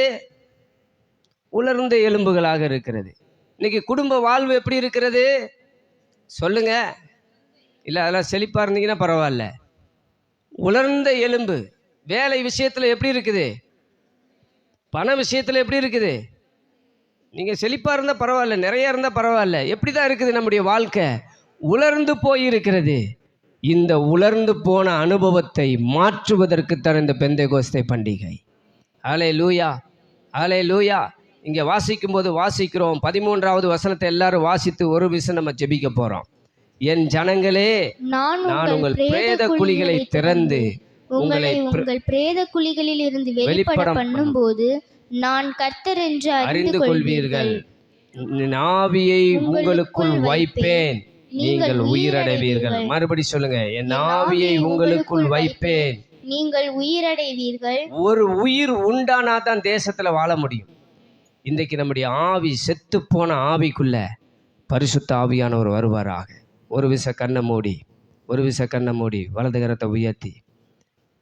உலர்ந்த எலும்புகளாக இருக்கிறது. இன்னைக்கு குடும்ப வாழ்வு எப்படி இருக்கிறது? சொல்லுங்க. இல்லை, அதெல்லாம் செழிப்பாக இருந்தீங்கன்னா பரவாயில்ல. உலர்ந்த எலும்பு. வேலை விஷயத்தில் எப்படி இருக்குது? பண விஷயத்தில் எப்படி இருக்குது? நீங்கள் செழிப்பாக இருந்தால் பரவாயில்ல, நிறைய இருந்தால் பரவாயில்ல. எப்படி தான் இருக்குது நம்முடைய வாழ்க்கை? உலர்ந்து போயிருக்கிறது. இந்த உலர்ந்து போன அனுபவத்தை மாற்றுவதற்குத்தான் இந்த பெந்தேகோஸ்தே பண்டிகை. அல்லேலூயா, அல்லேலூயா. இங்கே வாசிக்கும் போது வாசிக்கிறோம், 13வது வசனத்தை எல்லாரும் வாசித்து ஒரு விஷயம் நம்ம ஜெபிக்க போறோம். என் ஜனங்களே, நான் உங்கள் பிரேத குழிகளை திறந்து உங்களை உங்கள் பிரேத குழிகளில் இருந்து வெளிப்பட பண்ணும்போது நான் கர்த்தர் என்று அறிந்து கொள்வீர்கள். ஆவியை உங்களுக்குள் வைப்பேன், நீங்கள் உயிரடைவீர்கள். மறுபடி சொல்லுங்க, என் ஆவியை உங்களுக்குள் வைப்பேன், நீங்கள் உயிரடைவீர்கள். ஒரு உயிர் உண்டானாதான் தேசத்துல வாழ முடியும். இன்றைக்கு நம்முடைய ஆவி, செத்து போன ஆவிக்குள்ள பரிசுத்த ஆவியானவர் வருவாராக. ஒரு விச கண்ணை மூடி வலது கரத்தை உயர்த்தி,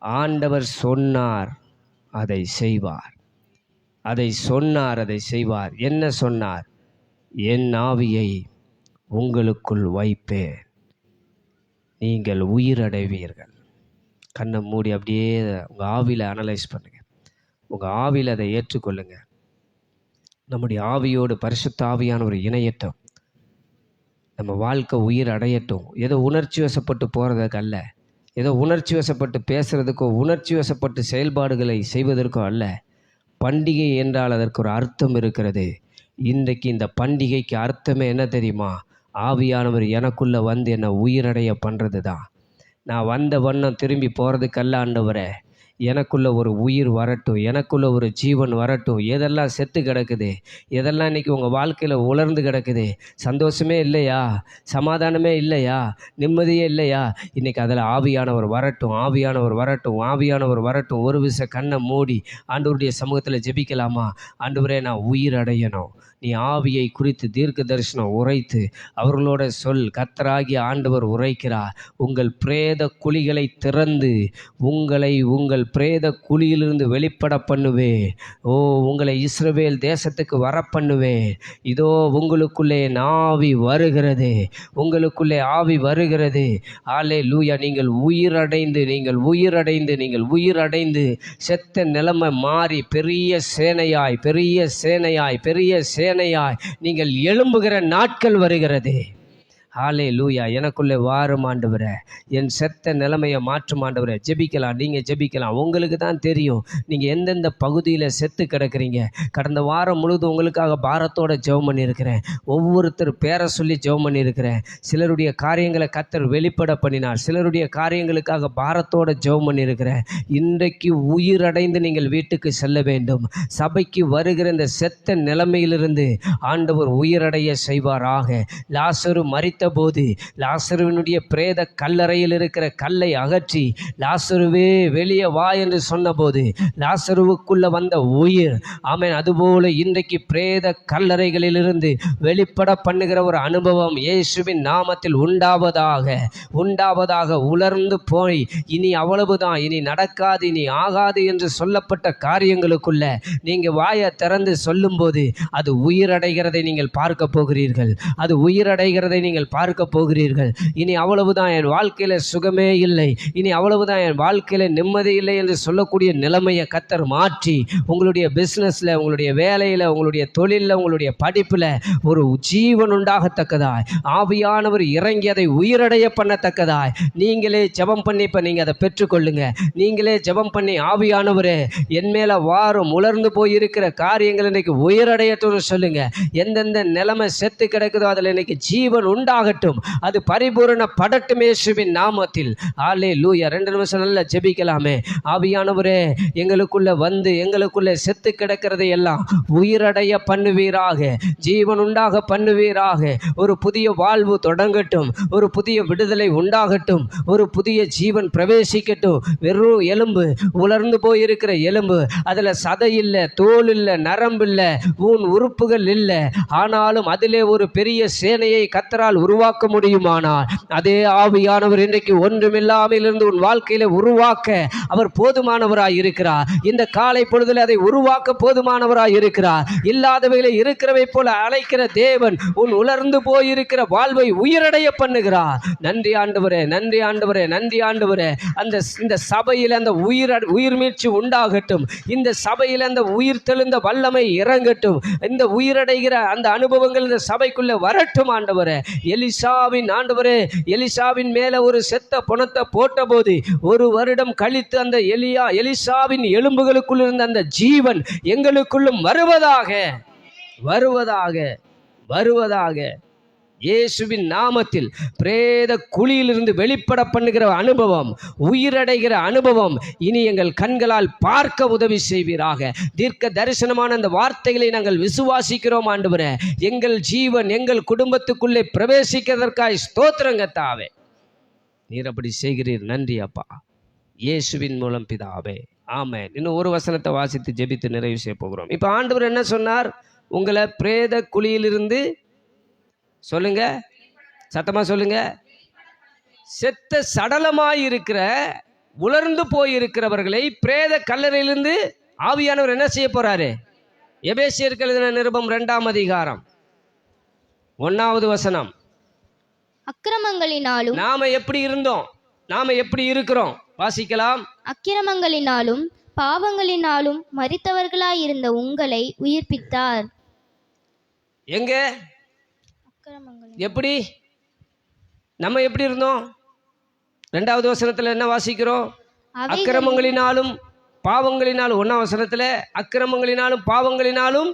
ஆண்டவர் சொன்னார் அதை செய்வார், அதை சொன்னார் அதை செய்வார். என்ன சொன்னார்? என் ஆவியை உங்களுக்குள் வைப்பேன், நீங்கள் உயிரடைவீர்கள். கண்ணை மூடி அப்படியே உங்கள் ஆவியில் அனலைஸ் பண்ணுங்கள். உங்கள் ஆவியில் அதை ஏற்றுக்கொள்ளுங்க. நம்முடைய ஆவியோடு பரிசுத்த ஆவியானவர் இணையட்டும். நம்ம வாழ்க்கை உயிர் அடையட்டும். ஏதோ உணர்ச்சி வசப்பட்டு போகிறதுக்கு அல்ல, ஏதோ உணர்ச்சி வசப்பட்டு பேசுகிறதுக்கோ உணர்ச்சி வசப்பட்டு செயல்பாடுகளை செய்வதற்கோ அல்ல. பண்டிகை என்றால் அதற்கு ஒரு அர்த்தம் இருக்கிறது. இன்றைக்கு இந்த பண்டிகைக்கு அர்த்தமே என்ன தெரியுமா? ஆவியானவர் எனக்குள்ளே வந்து என்னை உயிரடைய பண்ணுறது தான். நான் வந்த வண்ணம் திரும்பி போகிறதுக்கல்ல ஆண்டவரே, எனக்குள்ள ஒரு உயிர் வரட்டும், எனக்குள்ள ஒரு ஜீவன் வரட்டும். எதெல்லாம் செத்து கிடக்குது, எதெல்லாம் இன்றைக்கி உங்கள் வாழ்க்கையில் உலர்ந்து கிடக்குது, சந்தோஷமே இல்லையா, சமாதானமே இல்லையா, நிம்மதியே இல்லையா, இன்றைக்கி அதில் ஆவியானவர் வரட்டும், ஆவியானவர் வரட்டும், ஆவியானவர் வரட்டும். ஒரு விச கண்ணை மூடி ஆண்டவருடைய சமூகத்தில் ஜெபிக்கலாமா? ஆண்டவரே, நான் உயிர் அடையணும். நீ ஆவியை குறித்து தீர்க்க தரிசனம் உரைத்து அவர்களோட சொல். கர்த்தராகிய ஆண்டவர் உரைக்கிறார், உங்கள் பிரேத குழிகளை திறந்து உங்கள் பிரேத குழியிலிருந்து வெளிப்பட பண்ணுவேன். உங்களை இஸ்ரவேல் தேசத்துக்கு வர பண்ணுவேன். இதோ உங்களுக்குள்ளே ஆவி வருகிறது, உங்களுக்குள்ளே ஆவி வருகிறது. அல்லேலூயா. நீங்கள் உயிரடைந்து செத்த நிலைமை மாறி பெரிய சேனையாய் நீங்கள் எழும்புகிற நாட்கள் வருகிறது. ஹல்லேலூயா. எனக்குள்ளே வாரும் ஆண்டவரே, என் செத்த நிலைமையை மாற்றும் ஆண்டவரே. ஜெபிக்கலாம், நீங்கள் ஜெபிக்கலாம். உங்களுக்கு தான் தெரியும் நீங்கள் எந்தெந்த பகுதியில் செத்து கிடக்கிறீங்க. கடந்த வாரம் முழுவதும் உங்களுக்காக பாரத்தோட ஜெபம் பண்ணியிருக்கிறேன். ஒவ்வொருத்தர் பேரை சொல்லி ஜெபம் பண்ணியிருக்கிறேன். சிலருடைய காரியங்களை கர்த்தர் வெளிப்பட பண்ணினார், சிலருடைய காரியங்களுக்காக பாரத்தோட ஜெபம் பண்ணியிருக்கிறேன். இன்றைக்கு உயிரடைந்து நீங்கள் வீட்டுக்கு செல்ல வேண்டும். சபைக்கு வருகிற இந்த செத்த நிலைமையிலிருந்து ஆண்டவர் உயிரடைய செய்வாராக. லாசரு மரித்த போது லாசருவினுடைய பிரேத கல்லறையில் இருக்கிற கல்லை அகற்றி, லாசருவே வெளியே வா என்று சொன்னபோது லாசருவுக்குள்ள வந்த உயிர், ஆமென். அதுபோல இன்றைக்கு பிரேத கல்லறைகளிலிருந்து வெளிப்பட பண்ணுகிற ஒரு அனுபவம் இயேசுவின் நாமத்தில் உண்டாவதாக. உலர்ந்து போய் இனி அவ்வளவுதான், இனி நடக்காது, இனி ஆகாது என்று சொல்லப்பட்ட காரியங்களுக்குள்ள நீங்க வாயை திறந்து சொல்லும்போது அது உயிரடைகிறதை நீங்கள் பார்க்க போகிறீர்கள். பார்க்க போகிறீர்கள். இனி அவ்வளவுதான், என் வாழ்க்கையில் சுகமே இல்லை, இனி அவ்வளவுதான், என் வாழ்க்கையில் நிம்மதி இல்லை என்று சொல்லக்கூடிய நிலைமையை கர்த்தர் மாற்றி உங்களுடைய பிஸ்னஸில், உங்களுடைய வேலையில், உங்களுடைய தொழிலில், உங்களுடைய படிப்பில் ஒரு ஜீவன் உண்டாகத்தக்கதாய் ஆவியானவர் இறங்கி அதை உயிரடைய பண்ணத்தக்கதாய் நீங்களே ஜெபம் பண்ணி, இப்போ நீங்கள் அதை பெற்றுக்கொள்ளுங்க. நீங்களே ஜெபம் பண்ணி, ஆவியானவரே என் மேலே வாரும், உலர்ந்து போயிருக்கிற காரியங்கள் இன்னைக்கு உயிரடையட்டும்னு சொல்லுங்க. எந்தெந்த நிலைமை செத்து கிடக்குதோ அதில் இன்னைக்கு ஜீவன் உண்டாகட்டும், அது பரிபூரண படட்டும் இயேசுவின் நாமத்தில். அல்லேலூயா. 2 நிமிஷம் நல்லா ஜெபிக்கலாமே. ஆவியானவரே, எங்களுக்குள்ள வந்து எங்களுக்குள்ள செத்து கிடக்கிறதை எல்லாம் உயிரடைய பண்ணுவீராக, ஜீவன் உண்டாக பண்ணுவீராக. ஒரு புதிய வாழ்வு தொடங்கட்டும், ஒரு புதிய விடுதலை உண்டாகட்டும், ஒரு புதிய ஜீவன் பிரவேசிக்கட்டும். வெறும் எலும்பு, உலர்ந்து போயிருக்கிற எலும்பு, அதில் சதை இல்லை, தோல் இல்லை, நரம்பு இல்லை, ஊன் உறுப்புகள் இல்லை, ஆனாலும் அதிலே ஒரு பெரிய சேனையை கர்த்தரால் உருவாக்க முடியுமானால் அதே ஆவியானவர் இன்றைக்கு ஒன்றுமில்லாமல் இருந்து உன் வாழ்க்கையில உருவாக்க அவர் போதுமானவராய் இருக்கிறார். இந்த காலை பொழுதில் அதை உருவாக்க போதுமானவராய் இருக்கிறார். இல்லாதவைகளை இருக்கிறவை போல அழைக்கிற தேவன் உன் உலர்ந்து போயிருக்கிற வாழ்வை உயிரடைய பண்ணுகிறார். நன்றி ஆண்டவரே, நன்றி ஆண்டவரே, நன்றி ஆண்டவரே. இந்த சபையில் அந்த உயிர் மீட்சி உண்டாகட்டும். இந்த சபையில் அந்த உயிர் தெழுந்த வல்லமை இறங்கட்டும். இந்த உயிரடைகிற அந்த அனுபவங்கள் இந்த சபைக்குள்ள வரட்டும் ஆண்டவரே. எலிசாவின் ஆண்டவரே, எலிசாவின் மேல ஒரு செத்த பணத்தை போட்ட போது 1 வருடம் கழித்து அந்த எலிசாவின் எலும்புகளுக்குள் இருந்த அந்த ஜீவன் எங்களுக்குள்ளும் வருவதாக இயேசுவின் நாமத்தில். பிரேத குழியிலிருந்து வெளிப்பட பண்ணுகிற அனுபவம், உயிரடைகிற அனுபவம் இனி எங்கள் கண்களால் பார்க்க உதவி செய்வீராக. தீர்க்க தரிசனமான அந்த வார்த்தைகளை நாங்கள் விசுவாசிக்கிறோம் ஆண்டவரே. எங்கள் ஜீவன் எங்கள் குடும்பத்துக்குள்ளே பிரவேசிக்கிறதற்காய் ஸ்தோத்திரம் கர்த்தாவே. நீர் அப்படி செய்கிறீர். நன்றி அப்பா, இயேசுவின் மூலம் பிதாவே, ஆமென். இன்னும் ஒரு வசனத்தை வாசித்து ஜெபித்து நிறைவு செய்ய போகிறோம். இப்போ ஆண்டவர் என்ன சொன்னார்? உங்களை பிரேத குழியிலிருந்து சொல்லுங்க சத்தமா சொல்லுங்க. செத்த சடலமாய் இருக்கிற உலர்ந்து போயிருக்கிறவர்களை பிரேத கல்லறையிலிருந்து ஆவியானவர் என்ன செய்ய போறாரு? எபேசியருக்கு எழுதின நிருபம் 2ஆம் அதிகாரம் 1வது வசனம். அக்கிரமங்களினாலும் நாம எப்படி இருந்தோம், நாம எப்படி இருக்கிறோம்? வாசிக்கலாம். அக்கிரமங்களினாலும் பாவங்களினாலும் மரித்தவர்களாயிருந்த உங்களை உயிர்ப்பித்தார். எங்க? எப்படி? நம்ம எப்படி இருந்தோம்? 2வது வசனத்துல என்ன வாசிக்கிறோம்? அக்கிரமங்களினாலும் பாவங்களினாலும். 1ஆம் வசனத்துல அக்கிரமங்களினாலும் பாவங்களினாலும்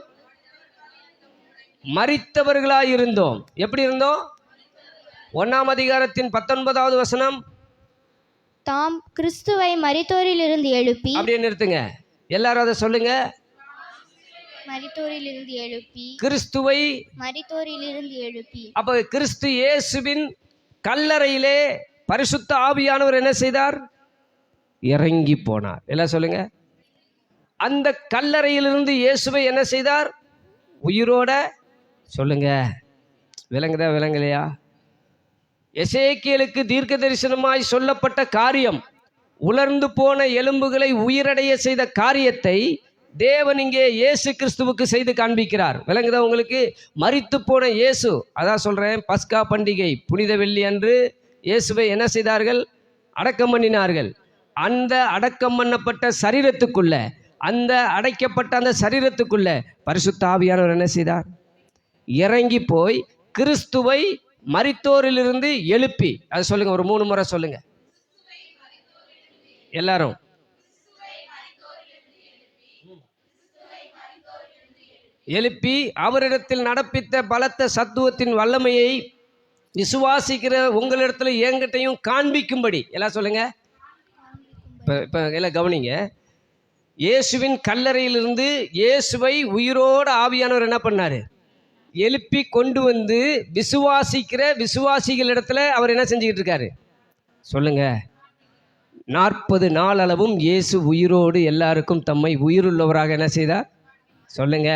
மரித்தவர்களாய் இருந்தோம். எப்படி இருந்தோம்? 1ஆம் அதிகாரத்தின் 19வது வசனம். தாம் கிறிஸ்துவை மரித்தோரிலிருந்து எழுப்பி. அப்படியே நிறுத்துங்க, எல்லாரும் அதை சொல்லுங்க. மரித்தோரிலிருந்து எழுப்பி. கிறிஸ்துவை மரித்தோரிலிருந்து எழுப்பி. அப்ப கிறிஸ்து இயேசுவின் கல்லறையிலே பரிசுத்த ஆவியானவர் என்ன செய்தார்? இறங்கி போனார். எல்லாம் சொல்லுங்க. அந்த கல்லறையிலிருந்து இயேசுவை என்ன செய்தார்? உயிரோட. சொல்லுங்க, விளங்குதா விளங்கலையா? எசேக்கியேலுக்கு தீர்க்க தரிசனமாய் சொல்லப்பட்ட காரியம், உலர்ந்து போன எலும்புகளை உயிரடைய செய்த காரியத்தை தேவன் இங்கே இயேசு கிறிஸ்துவுக்கு செய்து காண்பிக்கிறார். விளங்குதா உங்களுக்கு? மரித்து போன இயேசு, அதான் சொல்றேன், பஸ்கா பண்டிகை புனித வெள்ளி அன்று இயேசுவை என்ன செய்தார்கள்? அடக்கம் பண்ணினார்கள். அந்த அடக்கம் பண்ணப்பட்ட சரீரத்துக்குள்ள, அந்த அடைக்கப்பட்ட அந்த சரீரத்துக்குள்ள பரிசுத்த ஆவியானவர் என்ன செய்தார்? இறங்கி போய் கிறிஸ்துவை மரித்தோரிலிருந்து எழுப்பி. அது சொல்லுங்க, ஒரு 3 முறை சொல்லுங்க எல்லாரும். எழுப்பி அவரிடத்தில் நடப்பித்த பலத்த சத்துவத்தின் வல்லமையை விசுவாசிக்கிற உங்களிடத்துல என்கிட்டையும் காண்பிக்கும்படி. எல்லாம் சொல்லுங்க. இப்போ எல்லாம் கவனிங்க. இயேசுவின் கல்லறையிலிருந்து இயேசுவை உயிரோட ஆவியானவர் என்ன பண்ணாரு? எழுப்பி கொண்டு வந்து விசுவாசிக்கிற விசுவாசிகளிடத்துல அவர் என்ன செஞ்சுக்கிட்டு இருக்காரு? சொல்லுங்க. 40 நாள் அளவும் இயேசு உயிரோடு எல்லாருக்கும் தம்மை உயிருள்ளவராக என்ன செய்தார்? சொல்லுங்க.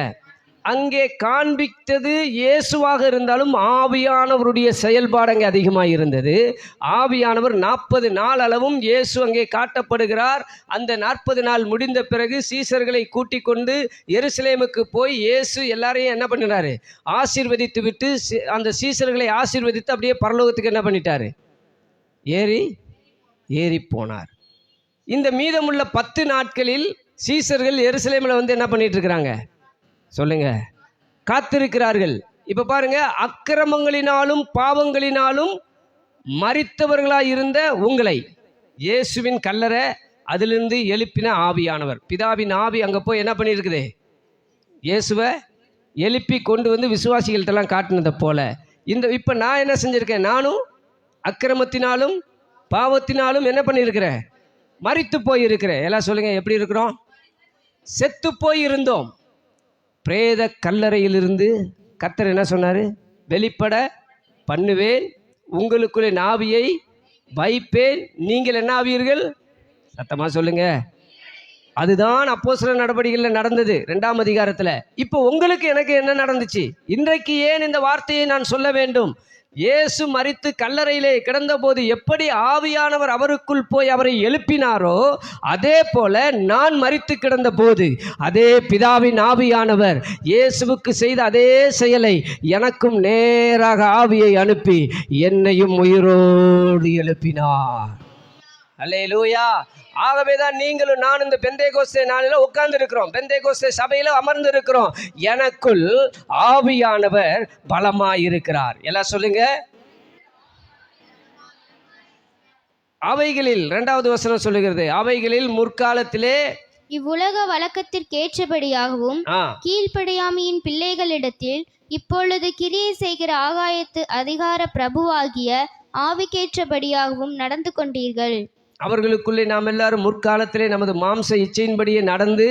அங்கே காண்பித்தது இயேசுவாக இருந்தாலும் ஆவியானவருடைய செயல்பாடு அங்கே அதிகமாக இருந்தது. ஆவியானவர் 40 நாள் அளவும் இயேசு அங்கே காட்டப்படுகிறார். அந்த 40 நாள் முடிந்த பிறகு சீசர்களை கூட்டிக் கொண்டு எருசலேமுக்கு போய் இயேசு எல்லாரையும் என்ன பண்ணினாரு? ஆசீர்வதித்து விட்டு அந்த சீசர்களை ஆசீர்வதித்து அப்படியே பரலோகத்துக்கு என்ன பண்ணிட்டாரு? ஏறி போனார். இந்த மீதமுள்ள 10 நாட்களில் சீசர்கள் எருசலேமில் வந்து என்ன பண்ணிட்டு இருக்கிறாங்க? சொல்லுங்க, காத்திருக்கிறார்கள். இப்ப பாருங்க, அக்கிரமங்களினாலும் பாவங்களினாலும் மரித்தவர்களாய் இருந்த உங்களை இயேசுவின் கல்லறை, அதிலிருந்து எழுப்பின ஆவியானவர், பிதாவின் ஆவி அங்க போய் என்ன பண்ணியிருக்குது? இயேசுவை எழுப்பி கொண்டு வந்து விசுவாசிகள்கிட்டலாம் காட்டினதை போல இப்ப நான் என்ன செஞ்சிருக்கேன்? நானும் அக்கிரமத்தினாலும் பாவத்தினாலும் என்ன பண்ணியிருக்கிறேன்? மரித்து போயிருக்கிறேன். எல்லாம் சொல்லுங்க, எப்படி இருக்கிறோம்? செத்து போய் இருந்தோம். பிரேத கல்லறையிலிருந்து கர்த்தர் என்ன சொன்னாரு? வெளிப்பட பண்ணுவேன், உங்களுக்குள்ளே ஆவியை வைப்பேன், நீங்கள் என்ன ஆவீர்கள்? சத்தமா சொல்லுங்க. அதுதான் அப்போஸ்தலர் நடவடிக்கைகளில் நடந்தது 2ஆம் அதிகாரத்துல. இப்போ உங்களுக்கு எனக்கு என்ன நடந்துச்சு? இன்றைக்கு ஏன் இந்த வார்த்தையை நான் சொல்ல வேண்டும்? இயேசு மரித்து கல்லறையிலே கிடந்த போது எப்படி ஆவியானவர் அவருக்குள் போய் அவரை எழுப்பினாரோ, அதே போல நான் மரித்து கிடந்த போது அதே பிதாவின் ஆவியானவர் இயேசுவுக்கு செய்த அதே செயலை எனக்கும் நேராக ஆவியை அனுப்பி என்னையும் உயிரோடு எழுப்பினார். அல்லேலூயா. ஆகவேதான் நீங்களும் நான் இந்த பெந்தேகோஸ்தே நாளில் உட்கார்ந்து இருக்கிறோம், பெந்தேகோஸ்தே சபையில அமர்ந்து இருக்கிறோம். எனக்குள் ஆவியானவர் பலமாயிருக்கிறார். எல்லாம் சொல்லுங்க. அவைகளில் 2வது வசனம் சொல்லுகிறது, அவைகளில் முற்காலத்திலே இவ்வுலக வழக்கத்திற்கேற்றபடியாகவும் கீழ்ப்படியாமையின் பிள்ளைகளிடத்தில் இப்பொழுது கிரியை செய்கிற ஆகாயத்து அதிகார பிரபுவாகிய ஆவிக்கேற்றபடியாகவும் நடந்து கொண்டீர்கள். அவர்களுக்குள்ளே நாம் எல்லாரும் முற்காலத்திலே நமது மாம்ச இச்சையின்படியே நடந்து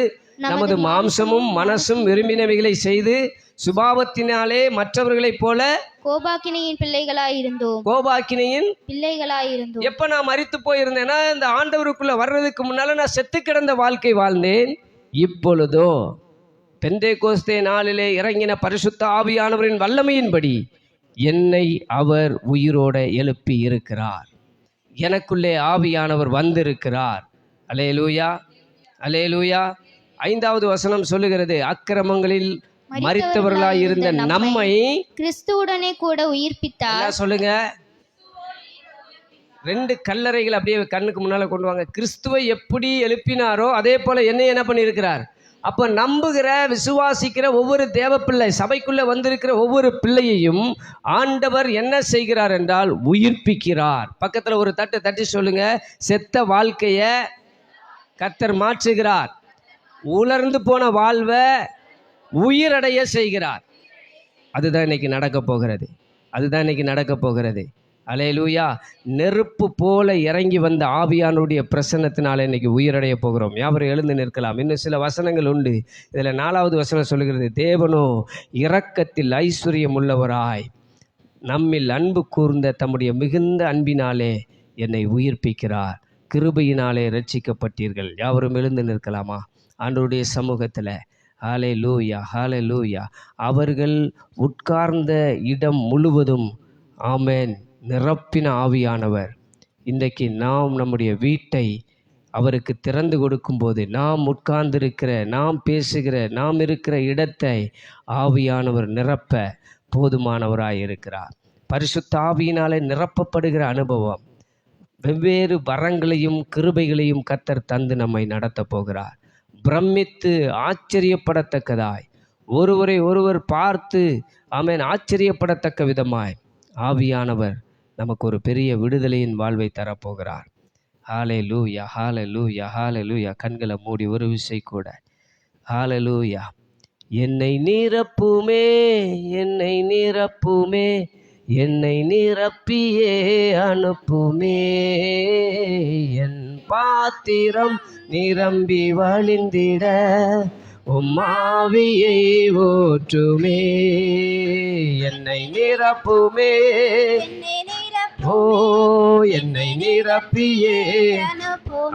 நமது மாம்சமும் மனசும் விரும்பினவைகளை செய்து சுபாவத்தினாலே மற்றவர்களைப் போல கோபாக்கினையின் பிள்ளைகளாயிருந்தோம். எப்ப நான் மரித்து போயிருந்தேன்னா, இந்த ஆண்டவருக்குள்ள வர்றதுக்கு முன்னால நான் செத்து கிடந்த வாழ்க்கை வாழ்ந்தேன். இப்பொழுதோ பெந்தேகோஸ்தே நாளிலே இறங்கின பரிசுத்த ஆவியானவரின் வல்லமையின்படி என்னை அவர் உயிரோட எழுப்பி இருக்கிறார். எனக்குள்ளே ஆவியானவர் வந்திருக்கிறார். அல்லேலூயா, அல்லேலூயா. 5வது வசனம் சொல்லுகிறது, அக்கிரமங்களில் மரித்தவர்களாய் இருந்த நம்மை கிறிஸ்துவுடனே கூட உயிர்ப்பித்தார். என்ன சொல்லுங்க? 2 கல்லறைகள் அப்படியே கண்ணுக்கு முன்னால கொண்டு வாங்க. கிறிஸ்துவை எப்படி எழுப்பினாரோ அதே போல என்னை என்ன பண்ணியிருக்கிறார்? அப்போ நம்புகிற விசுவாசிக்கிற ஒவ்வொரு தேவ பிள்ளை, சபைக்குள்ளே வந்திருக்கிற ஒவ்வொரு பிள்ளையையும் ஆண்டவர் என்ன செய்கிறார் என்றால் உயிர்ப்பிக்கிறார். பக்கத்தில் ஒரு தட்டு தட்டி சொல்லுங்க, செத்த வாழ்க்கையை கர்த்தர் மாற்றுகிறார், உலர்ந்து போன வாழ்வை உயிரடைய செய்கிறார். அதுதான் இன்னைக்கு நடக்க போகிறது, அதுதான் இன்னைக்கு நடக்க போகிறது. அல்லேலூயா. நெருப்பு போல இறங்கி வந்த ஆவியானுடைய பிரசன்னத்தினால இன்னைக்கு உயிரடைய போகிறோம். யாவரும் எழுந்து நிற்கலாம். இன்னும் சில வசனங்கள் உண்டு. இதில் 4வது வசனம் சொல்லுகிறது, தேவனோ இரக்கத்தில் ஐஸ்வர்யம் உள்ளவராய் நம்மில் அன்பு கூர்ந்த தம்முடைய மிகுந்த அன்பினாலே என்னை உயிர்ப்பிக்கிறார், கிருபையினாலே ரட்சிக்கப்பட்டீர்கள். யாவரும் எழுந்து நிற்கலாமா ஆண்டவருடைய சமூகத்தில்? ஹல்லேலூயா, ஹல்லேலூயா. அவர்கள் உட்கார்ந்த இடம் முழுவதும் ஆமென் நிரப்பின ஆவியானவர். இன்றைக்கு நாம் நம்முடைய வீட்டை அவருக்கு திறந்து கொடுக்கும்போது, நாம் உட்கார்ந்திருக்கிற, நாம் பேசுகிற, நாம் இருக்கிற இடத்தை ஆவியானவர் நிரப்ப போதுமானவராய் இருக்கிறார். பரிசுத்த ஆவியினாலே நிரப்பப்படுகிற அனுபவம், வெவ்வேறு வரங்களையும் கிருபைகளையும் கர்த்தர் தந்து நம்மை நடத்த போகிறார். பிரமித்து ஆச்சரியப்படத்தக்கதாய், ஒருவரை ஒருவர் பார்த்து ஆமென் ஆச்சரியப்படத்தக்க விதமாய் ஆவியானவர் நமக்கு ஒரு பெரிய விடுதலையின் வாழ்வை தரப்போகிறார். ஹல்லேலூயா, ஹல்லேலூயா, ஹல்லேலூயா. கண்களை மூடி ஒரு விசை கூட ஹல்லேலூயா. என்னை நிரப்புமே, என்னை நிரப்புமே, என்னை நிரப்பியே அனுப்புமே, என் பாத்திரம் நிரம்பி வழிந்திட உம்மாவியை ஊற்றுமே, என்னை நிரப்புமே, ஓ என்னை நிரப்பியே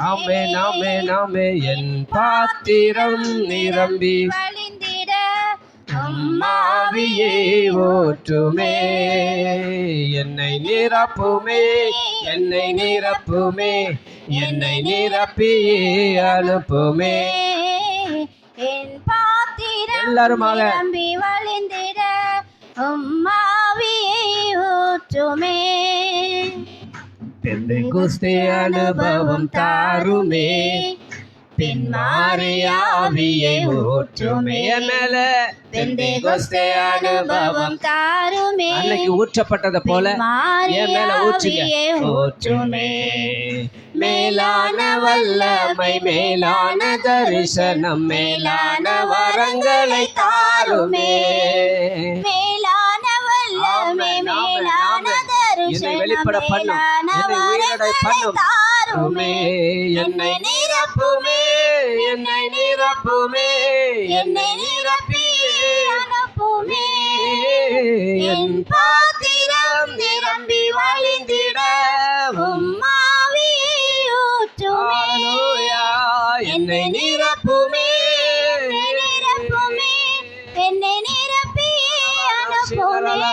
ஆமென், ஆமென், ஆமென், என் பாத்திரம் நிரம்பி உம்மாவியை ஊற்றுமே, என்னை நிரப்புமே, என்னை நிரப்புமே, என்னை நிரப்பியே அனுப்புமே, என் பாத்திரம் எல்லாருமாக நிரம்பி வழிந்திட உம்மாவியை ஊற்றுமே. பெந்தெகோஸ்தே அனுபவம் தாருமே, பின்மாறி ஆவியை ஊற்றுமே. என் மேல பெந்தெகோஸ்தே அனுபவம் தாருமே, அன்னைக்கு ஊற்றப்பட்டதை போல என் மேல ஊற்றுங்க, ஊற்றுமே. மேலான வல்லமை, மேலான தரிசனம், மேலான வரங்களை தாருமே, மேலான வல்லமை, மேலான என்னை வெளிப்பட பண்ணும், என்னை உயிரடை பண்ணும் தாருமே, என்னை நிரப்புமே, என்னை நிரப்புமே, என்னை நிரப்பியே அனுப்புமே, என் பாத்திரம் நிரம்பி வழிந்திட உம்மாவியை ஊற்றுமே. என்னை நிரப்புமே, நிரப்புமே, என்னை நிரப்பியே அனுப்புமே,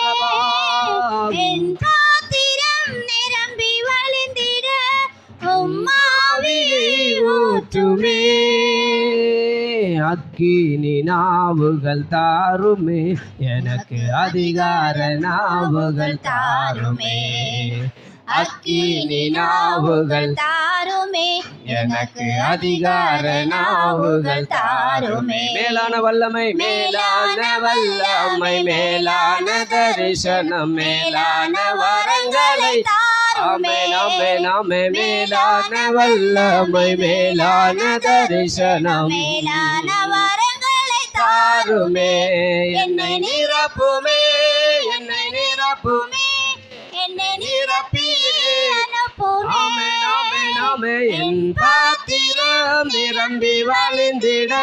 என் பாத்திரம் நிரம்பி வழிந்திட உம்மாவியை ஊற்றுமே. அக்கினி நாவுகள் தாருமே, எனக்கு அதிகார நாவுகள் தாருமே, அக்கினி நாவுகள் தாருமே, எனக்கு அதிகார நாவுகள் தாருமே. மேலான வல்லமை, மேலான வல்லமை, மேலான தரிசனம், மேலான வரங்களை தாருமே, ஆமென், ஆமென். மேலான வல்லமை, மேலான தரிசனம், மேலான வரங்களை தாருமே, என்னை நிரப்புமே, என்னை நிரப்புமே, என்னை நிரப்பியே அனுப்புமே, ஆமென், ஆமென், ஆமென். என் பாத்திரம் நிரம்பி வழிந்திட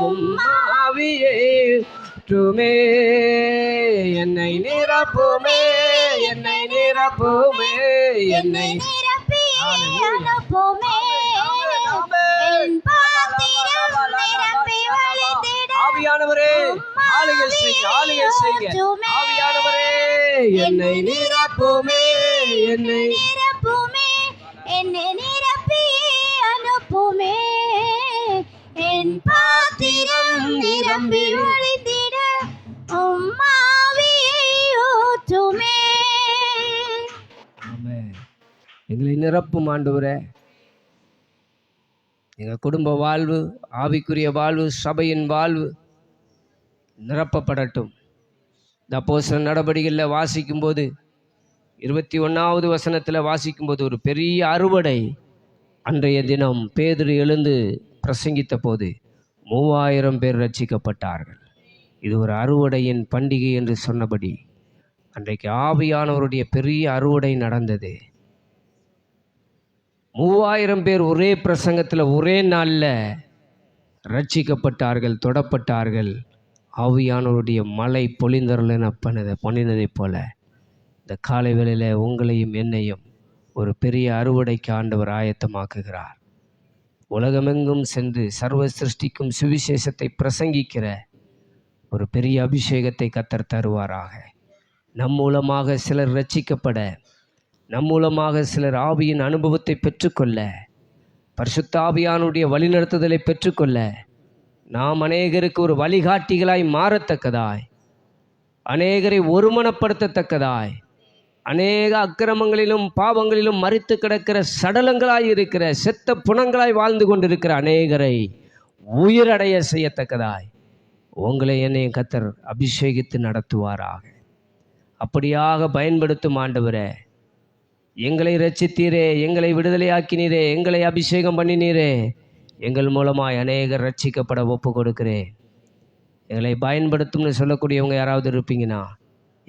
உம்மாவியை ஊற்றுமே, என்னை நிரப்புமே, என்னை நிரப்புமே, என்னை நிரப்பியே அனுப்புமே, என் பாத்திரம் நிரம்பி வழிந்திட ஆவியானவரே ஆளுகை செய்யுங்க, ஆளுகை செய்யுங்க. ஆவியானவரே என்னை நிரப்புமே, என்னை நிரப்புமே, என்னை நிரப்பி அனுப்புமே, என் பாத்திரம் நிரம்பி வழிந்திட உம்மாவியை ஊற்றுமே. ஆமென். எங்களை நிரப்பும் ஆண்டவரே. எங்கள் குடும்ப வாழ்வு, ஆவிக்குரிய வாழ்வு, சபையின் வாழ்வு நிரப்பப்படட்டும். இந்த அப்போஸ்தலர் நடபடிகளில் வாசிக்கும்போது 21வது வசனத்தில் வாசிக்கும்போது ஒரு பெரிய அறுவடை. அன்றைய தினம் பேதுரு எழுந்து பிரசங்கித்த போது 3000 பேர் ரட்சிக்கப்பட்டார்கள். இது ஒரு அறுவடையின் பண்டிகை என்று சொன்னபடி அன்றைக்கு ஆவியானவருடைய பெரிய அறுவடை நடந்தது. 3000 பேர் ஒரே பிரசங்கத்தில் ஒரே நாளில் ரட்சிக்கப்பட்டார்கள், தொடப்பட்டார்கள். ஆவியானவருடைய மலை பொழிந்ததைப் போல இந்த காலை வேளையில் உங்களையும் என்னையும் ஒரு பெரிய அறுவடைக்கு ஆண்டவர் ஆயத்தமாக்குகிறார். உலகமெங்கும் சென்று சர்வ சிருஷ்டிக்கும் சுவிசேஷத்தை பிரசங்கிக்கிற ஒரு பெரிய அபிஷேகத்தை கர்த்தர் தருவாராக. நம் மூலமாக சிலர் ரட்சிக்கப்பட, நம் மூலமாக சிலர் ஆவியின் அனுபவத்தை பெற்றுக்கொள்ள, பரிசுத்த ஆவியானுடைய வழிநடத்துதலை பெற்றுக்கொள்ள, நாம் அநேகருக்கு ஒரு வழிகாட்டிகளாய் மாறத்தக்கதாய், அநேகரை ஒருமனப்படுத்தத்தக்கதாய், அநேக அக்கிரமங்களிலும் பாவங்களிலும் மரித்து கிடக்கிற சடலங்களாய் இருக்கிற செத்த புணங்களாய் வாழ்ந்து கொண்டிருக்கிற அநேகரை உயிரடைய செய்யத்தக்கதாய் உங்களை என்னையும் கர்த்தர் அபிஷேகித்து நடத்துவாராக. அப்படியாக பயன்படுத்தும் ஆண்டவரே, எங்களை ரட்சித்தீரே, எங்களை விடுதலையாக்கினீரே, எங்களை அபிஷேகம் பண்ணினீரே, எங்கள் மூலமாய் அநேகர் ரட்சிக்கப்பட ஒப்பு கொடுக்கிறேன். எங்களை பயன்படுத்தும்னு சொல்லக்கூடியவங்க யாராவது இருப்பீங்கன்னா,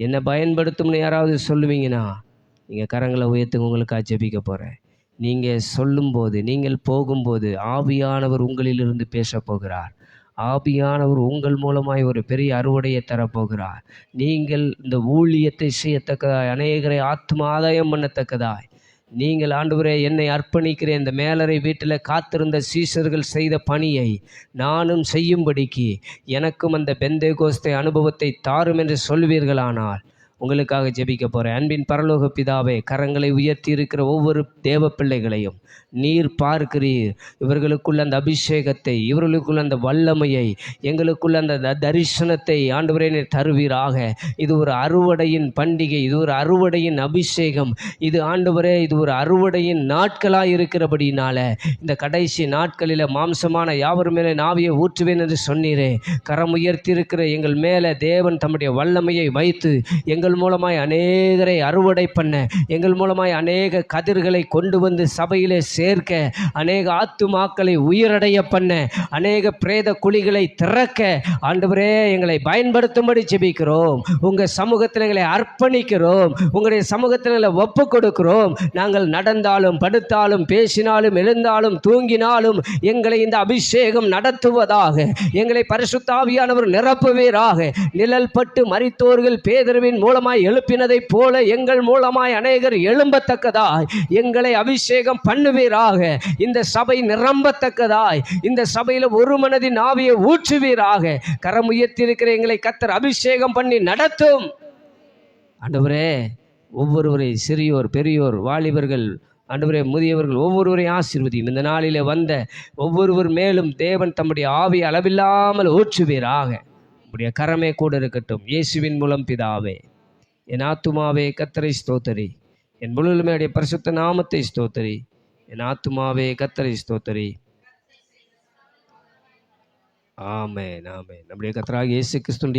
என்னை பயன்படுத்தும்னு யாராவது சொல்லுவீங்கன்னா, நீங்கள் கரங்களை உயர்த்துங்க, உங்களுக்காக ஜெபிக்க போகிறேன். நீங்கள் சொல்லும்போது, நீங்கள் போகும்போது ஆவியானவர் உங்களிலிருந்து பேச போகிறார். ஆவியானவர் உங்கள் மூலமாய் ஒரு பெரிய அறுவடையை தரப்போகிறார். நீங்கள் இந்த ஊழியத்தை செய்யத்தக்கதாய், அநேகரை ஆத்ம ஆதாயம் பண்ணத்தக்கதாய், நீங்கள் ஆண்டவரே என்னை அர்ப்பணிக்கிறேன், இந்த மேலறை வீட்டில் காத்திருந்த சீஷர்கள் செய்த பணியை நானும் செய்யும்படிக்கு எனக்கும் அந்த பெந்தேகோஸ்தே அனுபவத்தை தாரும் என்று சொல்வீர்களானால் உங்களுக்காக ஜெபிக்க போகிறேன். அன்பின் பரலோக பிதாவே, கரங்களை உயர்த்தி இருக்கிற ஒவ்வொரு தேவ பிள்ளைகளையும் நீர் பார்க்கிறீர். இவர்களுக்குள்ள அந்த அபிஷேகத்தை, இவர்களுக்குள்ள அந்த வல்லமையை, எங்களுக்குள்ள அந்த தரிசனத்தை ஆண்டவரே நீர் தருவீராக. இது ஒரு அறுவடையின் பண்டிகை, இது ஒரு அறுவடையின் அபிஷேகம், இது ஆண்டவரே இது ஒரு அறுவடையின் நாட்களாக இருக்கிறபடினால இந்த கடைசி நாட்களில் மாம்சமான யாவர் மேலே நாவியை ஊற்றுவேன் என்று சொன்னீரே. கரம் உயர்த்தி இருக்கிற எங்கள் மேலே தேவன் தம்முடைய வல்லமையை வைத்து எங்கள் மூலமாய் அநேகரை அறுவடை பண்ண, எங்கள் மூலமாய் அநேக கதிர்களை கொண்டு வந்து சபையிலே சேர்க்க, அநேக ஆத்துமாக்களை உயிரடைய பண்ண, அநேக பிரேத குழிகளை திறக்க ஆண்டவரே எங்களை பயன்படுத்தும்படி ஜெபிக்கிறோம். உங்கள் சமூகத்தில் எங்களை அர்ப்பணிக்கிறோம், உங்களுடைய சமூகத்தில் எங்களை ஒப்பு கொடுக்கிறோம். நாங்கள் நடந்தாலும் படுத்தாலும் பேசினாலும் எழுந்தாலும் தூங்கினாலும் எங்களை இந்த அபிஷேகம் நடத்துவதாக. எங்களை பரிசுத்த ஆவியானவர் நிரப்புவீராக. நிழல் பட்டு மரித்தோர்கள் பேதுருவின் மூலமாய் எழுப்பினதைப் போல எங்கள் மூலமாய் அநேகர் எழும்பத்தக்கதாய் எங்களை அபிஷேகம் பண்ணுவீராக. இந்த சபை நிரம்பத்தக்கதாய் இந்த சபையில் ஒரு மனதின் ஆவியை ஊற்றுவீராக. கரம் உயர்த்தியிருக்கிற எங்களை கர்த்தர் அபிஷேகம் பண்ணி நடத்தும் ஆண்டவரே. ஒவ்வொருவரை சிறியோர் பெரியோர் வாலிபர்கள் ஆண்டவரே முதியவர்கள் ஒவ்வொருவரையும் ஆசீர்வதியும். இந்த நாளில் வந்த ஒவ்வொருவர் மேலும் தேவன் தம்முடைய ஆவியை அளவில்லாமல் ஊற்றுவீராக. உம்முடைய கரமே கூட இருக்கட்டும். இயேசுவின் மூலம் பிதாவே. என் ஆத்துமாவே கர்த்தரை ஸ்தோத்தரி, என் முழுமையுடைய பரிசுத்த நாமத்தை ஸ்தோத்தரி. என் ஆத்துமாவே கர்த்தரை ஸ்தோத்தரி. ஆமென், ஆமென். நம்முடைய கர்த்தராகிய இயேசு கிறிஸ்துவின்